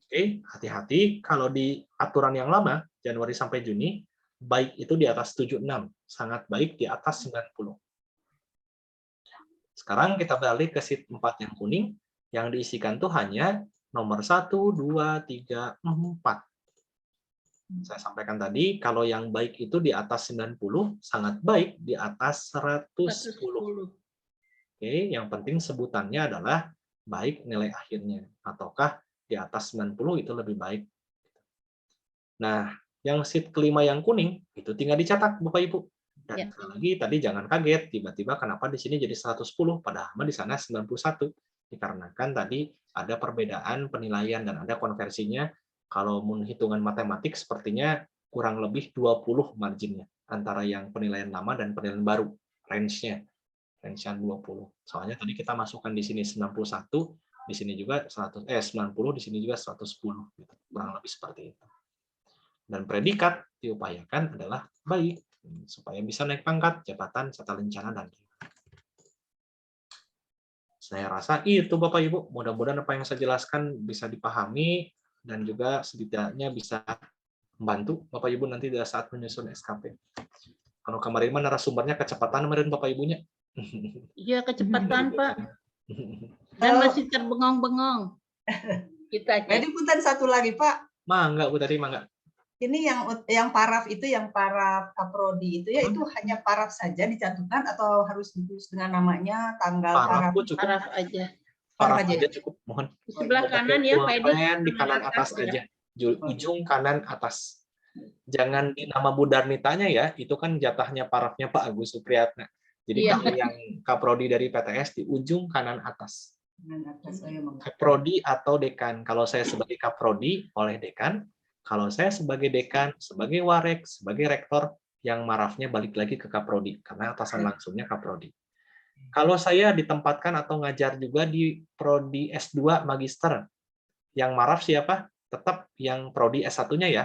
Oke, hati-hati kalau di aturan yang lama, Januari sampai Juni, baik itu di atas 76, sangat baik di atas 90. Sekarang kita balik ke sheet 4 yang kuning, yang diisikan tuh hanya nomor 1, 2, 3, 4. Saya sampaikan tadi, kalau yang baik itu di atas 90, sangat baik di atas 110. Oke, yang penting sebutannya adalah baik nilai akhirnya, ataukah di atas 90 itu lebih baik. Nah, yang sheet kelima yang kuning, itu tinggal dicetak, Bapak-Ibu. Dan sekali lagi, tadi jangan kaget, tiba-tiba kenapa di sini jadi 110, padahal di sana 91. Dikarenakan tadi ada perbedaan penilaian dan ada konversinya. Kalau hitungan matematik, sepertinya kurang lebih 20 marginnya, antara yang penilaian lama dan penilaian baru, range-nya. Range-nya 20. Soalnya tadi kita masukkan di sini 91, di sini juga 90, di sini juga 110. Gitu. Kurang lebih seperti itu. Dan predikat diupayakan adalah baik, supaya bisa naik pangkat, jabatan, serta lencana, dan saya rasa itu Bapak-Ibu. Mudah-mudahan apa yang saya jelaskan bisa dipahami dan juga setidaknya bisa membantu Bapak-Ibu nanti pada saat menyusun SKP. Kalau kemarin narasumbernya kecepatan kemarin Bapak-Ibunya. Iya, kecepatan, Pak. Dan masih terbengong-bengong. Kita Jadi punten satu lagi, Pak. Mangga, Bu tadi mangga. Ini yang paraf itu, yang paraf kaprodi itu ya, itu hanya paraf saja dicantumkan atau harus ditulis dengan namanya, tanggal paraf? Paraf aja. Paraf aja cukup, mohon. Di sebelah kanan ya, Pak Edi. Di kanan atas aja. Ujung kanan atas. Jangan di nama Bu Darnitanya ya, itu kan jatahnya parafnya Pak Agus Supriyatna. Jadi kalau yang kaprodi dari PTS di ujung kanan atas. Kaprodi atau dekan. Kalau saya sebagai kaprodi oleh dekan, kalau saya sebagai dekan, sebagai warek, sebagai rektor, yang marafnya balik lagi ke kaprodi karena atasan langsungnya kaprodi. Kalau saya ditempatkan atau ngajar juga di prodi S2 magister, yang maraf siapa? Tetap yang prodi S1-nya ya.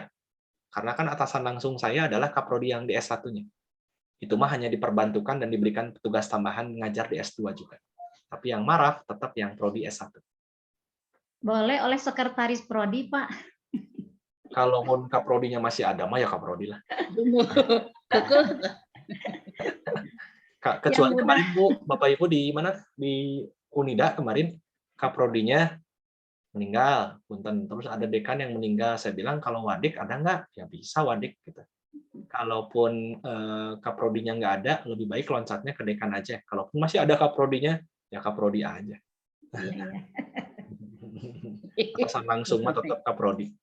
Karena kan atasan langsung saya adalah kaprodi yang di S1-nya. Itu mah hanya diperbantukan dan diberikan tugas tambahan ngajar di S2 juga. Tapi yang maraf tetap yang prodi S1. Boleh oleh sekretaris prodi, Pak. Kalau kaprodinya masih ada mah ya kaprodi lah. Kecuali kemarin Bu, Bapak Ibu di mana? Di Unida kemarin kaprodinya meninggal, punten. Terus ada dekan yang meninggal. Saya bilang kalau wadik ada nggak? Ya bisa wadik gitu. Kalaupun kaprodinya nggak ada, lebih baik loncatnya ke dekan aja. Kalaupun masih ada kaprodinya, ya kaprodi aja. Atasan langsung mah tetap kaprodi.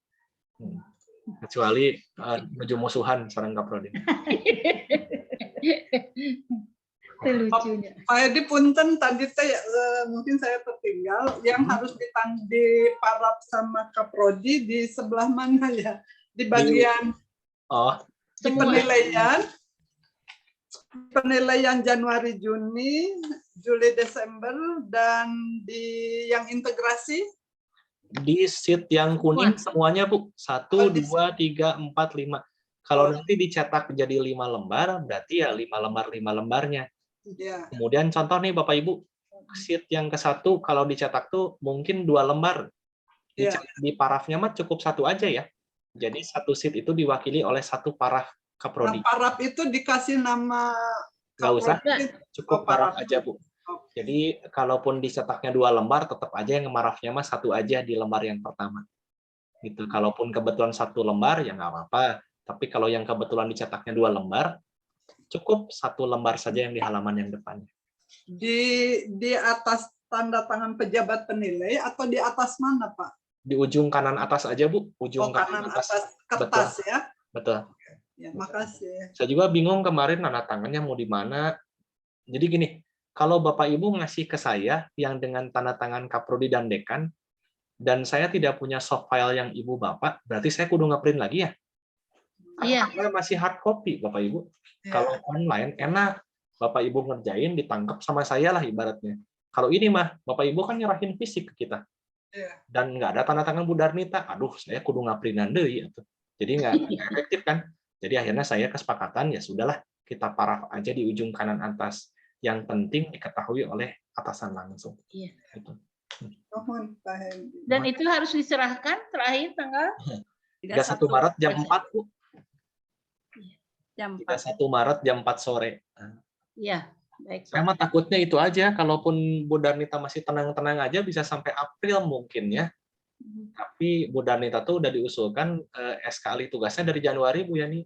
Kecuali menuju musuhan sareng kaprodi. Pak Edi punten tadi mungkin saya tertinggal yang harus diparaf sama kaprodi di sebelah mana ya? Di bagian di penilaian Januari, Juni, Juli, Desember, dan di yang integrasi di sheet yang kuning semuanya Bu, 1, 2, 3, 4, 5. Kalau nanti dicetak jadi 5 lembar, berarti ya 5 lembarnya. Kemudian contoh nih Bapak Ibu, sheet yang ke-1 kalau dicetak tuh mungkin 2 lembar. Di parafnya mah cukup 1 aja ya. Jadi 1 sheet itu diwakili oleh 1 paraf kaprodi. Nah, paraf itu dikasih nama nggak usah, cukup paraf aja Bu. Jadi kalaupun dicetaknya 2 lembar, tetap aja yang marafnya mah 1 aja di lembar yang pertama. Gitu. Kalaupun kebetulan 1 lembar ya nggak apa-apa. Tapi kalau yang kebetulan dicetaknya 2 lembar, cukup 1 lembar saja yang di halaman yang depannya. Di atas tanda tangan pejabat penilai atau di atas mana, Pak? Di ujung kanan atas aja, Bu. Ujung kanan atas kertas. Betul. Ya. Betul. Ya, makasih. Saya juga bingung kemarin tanda tangannya mau di mana. Jadi gini, kalau Bapak Ibu ngasih ke saya yang dengan tanda tangan Kaprodi dan Dekan, dan saya tidak punya soft file yang Ibu Bapak, berarti saya kudu nge-print lagi ya? Iya. Karena masih hard copy, Bapak Ibu. Kalau online, enak. Bapak Ibu ngerjain, ditangkap sama saya lah ibaratnya. Kalau ini mah, Bapak Ibu kan nyerahin fisik ke kita. Dan nggak ada tanda tangan Bu Darnita. Aduh, saya kudu ngaprintan deui. Jadi nggak efektif kan? Jadi akhirnya saya kesepakatan, ya sudahlah, kita paraf aja di ujung kanan atas. Yang penting diketahui oleh atasan langsung. Iya. Gitu. Dan itu harus diserahkan terakhir tanggal 31 Maret jam 4, Bu. Jam 31 Maret jam 4 sore. Iya, baik. Saya mah takutnya itu aja, kalaupun Bu Darnita masih tenang-tenang aja bisa sampai April mungkin ya. Tapi Bu Darnita tuh udah diusulkan SK ahli tugasnya dari Januari, Bu Yani.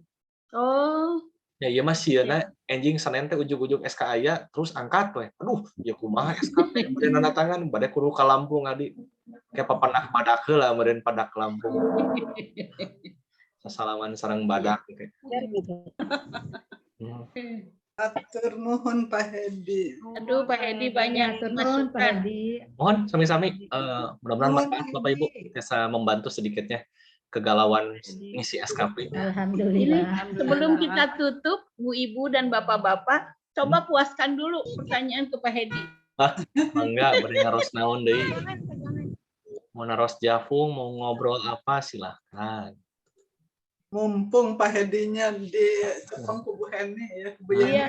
Oh. Ya iya masih ya, enjing Senin teh ujug-ujug SK aya terus angkat we. Aduh, ya kumaha SK teh bade nanda tangan, bade kudu ka Lampung adi. Kayak papanah badak heula meureun padak Lampung. Sasalaman sareng badak gitu. Atur nuhun Pak Hedi. Aduh, Pak Hedi banyak Nuhun Pak masukan. Hedi. Mohon sami-sami mudah-mudahan manfaat Bapak Ibu bisa membantu sedikitnya kegalauan ngisi SKP. Alhamdulillah. Sebelum kita tutup, Bu Ibu dan Bapak-bapak, coba puaskan dulu pertanyaan ke Pak Hedi. Enggak, beri naros naon deui. Mau naros javung, mau ngobrol apa silahkan. Mumpung Pak Hedinya di Jepang ke Bu Heni ya. Iya.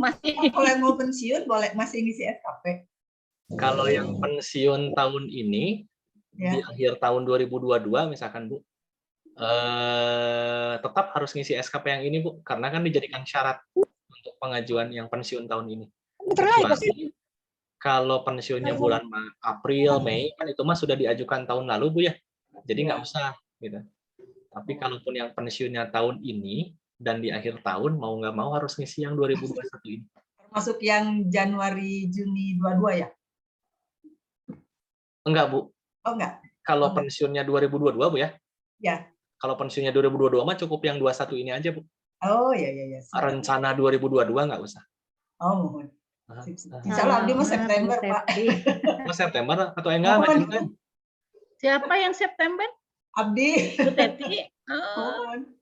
Masih kalau yang mau pensiun boleh masih ngisi SKP. Kalau yang pensiun tahun ini di akhir tahun 2022 misalkan Bu, tetap harus ngisi SKP yang ini Bu, karena kan dijadikan syarat untuk pengajuan yang pensiun tahun ini. Kecuali kalau pensiunnya bulan April, Mei kan itu mah sudah diajukan tahun lalu Bu ya, jadi nggak usah gitu. Tapi kalaupun yang pensiunnya tahun ini dan di akhir tahun mau nggak mau harus ngisi yang 2021 ini. Termasuk yang Januari Juni 22 ya? Enggak Bu. Oh enggak. Kalau pensiunnya 2022 Bu ya? Ya. Kalau pensiunnya 2022 mah cukup yang 21 ini aja Bu. Oh iya iya. Rencana 2022 nggak usah. Oh mohon. Insya Allah Abdi mau September Pak. Mau September atau enggak? Siapa yang September? Abdi. Bu Teti.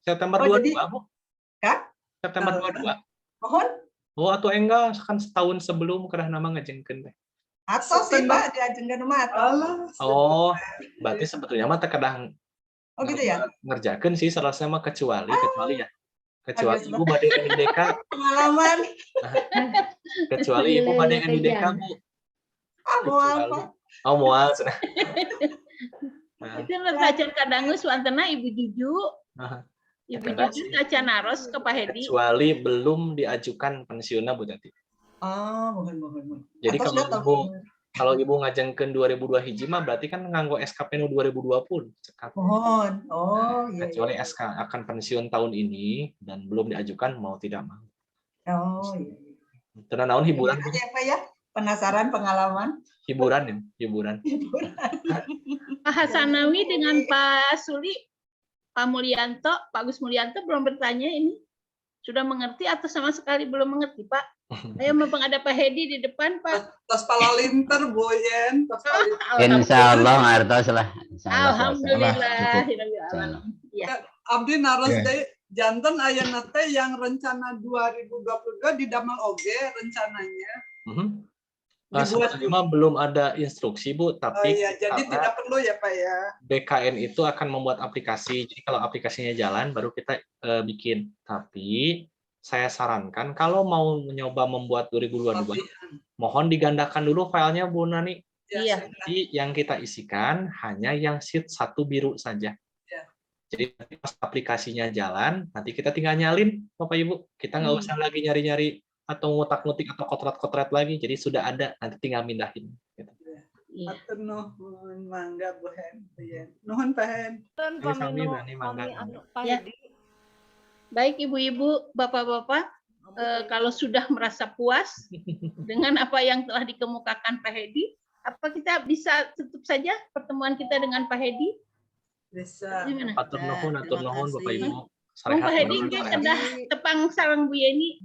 September 22 Bu. Kak? September 22. Mohon. Oh atau enggak kan setahun sebelum kedah nama ngajengkeun teh. Atau sih Pak diajengkeun mah atau. Oh, berarti sebetulnya mah teh kedah. Oh gitu ya. Ngerjakeun sih selesai mah kecuali ya. Kecuali Ibu bade NIDK. Pengalaman. Kecuali Ibu bade NIDK Bu. Moal Pak. Oh moal. Itu belajar kadangus wantena Ibu Juju. Ibu Juju baca naros ke Pak Hedi. Kecuali belum diajukan pensiunnya Bu Tati. Oh, mohon. Jadi kalau Ibu ngajengkeun 2002 hiji mah berarti kan nganggo SKP nu 2020. Mohon. Oh, iya. Kecuali SK akan pensiun tahun ini dan belum diajukan mau tidak mau. Oh, iya. Tenan naon hiburan. Apa ya? Penasaran pengalaman? Hiburan ya, hiburan. Pak Hasanawi dengan Pak Suli, Pak Mulyanto, Pak Gus Mulyanto belum bertanya ini. Sudah mengerti atau sama sekali belum mengerti, Pak? Ayo mumpung ada Pak Hedi di depan, Pak. Tos palalinter, Bu Yen. Insya Allah ngertos lah. Alhamdulillah. Ya. Abdi naros deh janten aya nate yang rencana 2022 di Damal Oge rencananya. Sebetulnya belum ada instruksi Bu, tapi jadi tidak perlu ya Pak ya. BKN itu akan membuat aplikasi. Jadi kalau aplikasinya jalan baru kita bikin. Tapi saya sarankan kalau mau mencoba membuat 2022, mohon digandakan dulu filenya Bu Nani. Iya. Jadi yang kita isikan hanya yang sheet 1 biru saja. Jadi pas aplikasinya jalan, nanti kita tinggal nyalin Bapak Ibu. Kita nggak usah lagi nyari-nyari atau ngutak-ngutik atau kotret-kotret lagi, jadi sudah ada, nanti tinggal mindahin. Gitu. Iya. Atur nuhun, mangga Bu Hen. Iya. Nuhun Pak Hen. Sami-sami, Bani, mangga. Ya. Baik Ibu-ibu, Bapak-bapak, kalau sudah merasa puas dengan apa yang telah dikemukakan Pak Hedi, apa kita bisa tutup saja pertemuan kita dengan Pak Hedi? Bisa. Gimana? Atur nuhun, Bapak Ibu. Pak Hedi kan kedah tepang sarang Bu Yeni,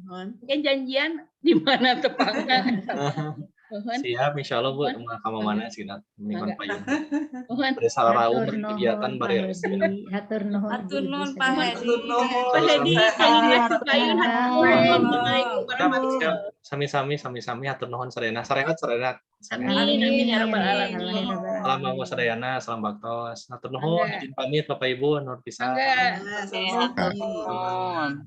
kan janjian di mana tepangnya. Mohon. Siap, insya Allah Bu, kamu mana sih nak? Mingguan Pak Yun. Mohon. Pada salah raung Hatur nuhun, kegiatan Pak bareng. Hedi. Hatur nuhun, Hatur Ibu-ibu nuhun, Pak sekalian. Hedi. Pak Hedi, Kalimat Payun, Assalamualaikum warahmatullahi Sami-sami, hatur nuhun sadayana. Sarehat. Amin, amin ya rabbal alamin. Alhamdulillah. Salam mangga sadayana, salam baktos. Hatur nuhun, izin pamit Bapak Ibu, nur pisan. Mangga. Hatur nuhun.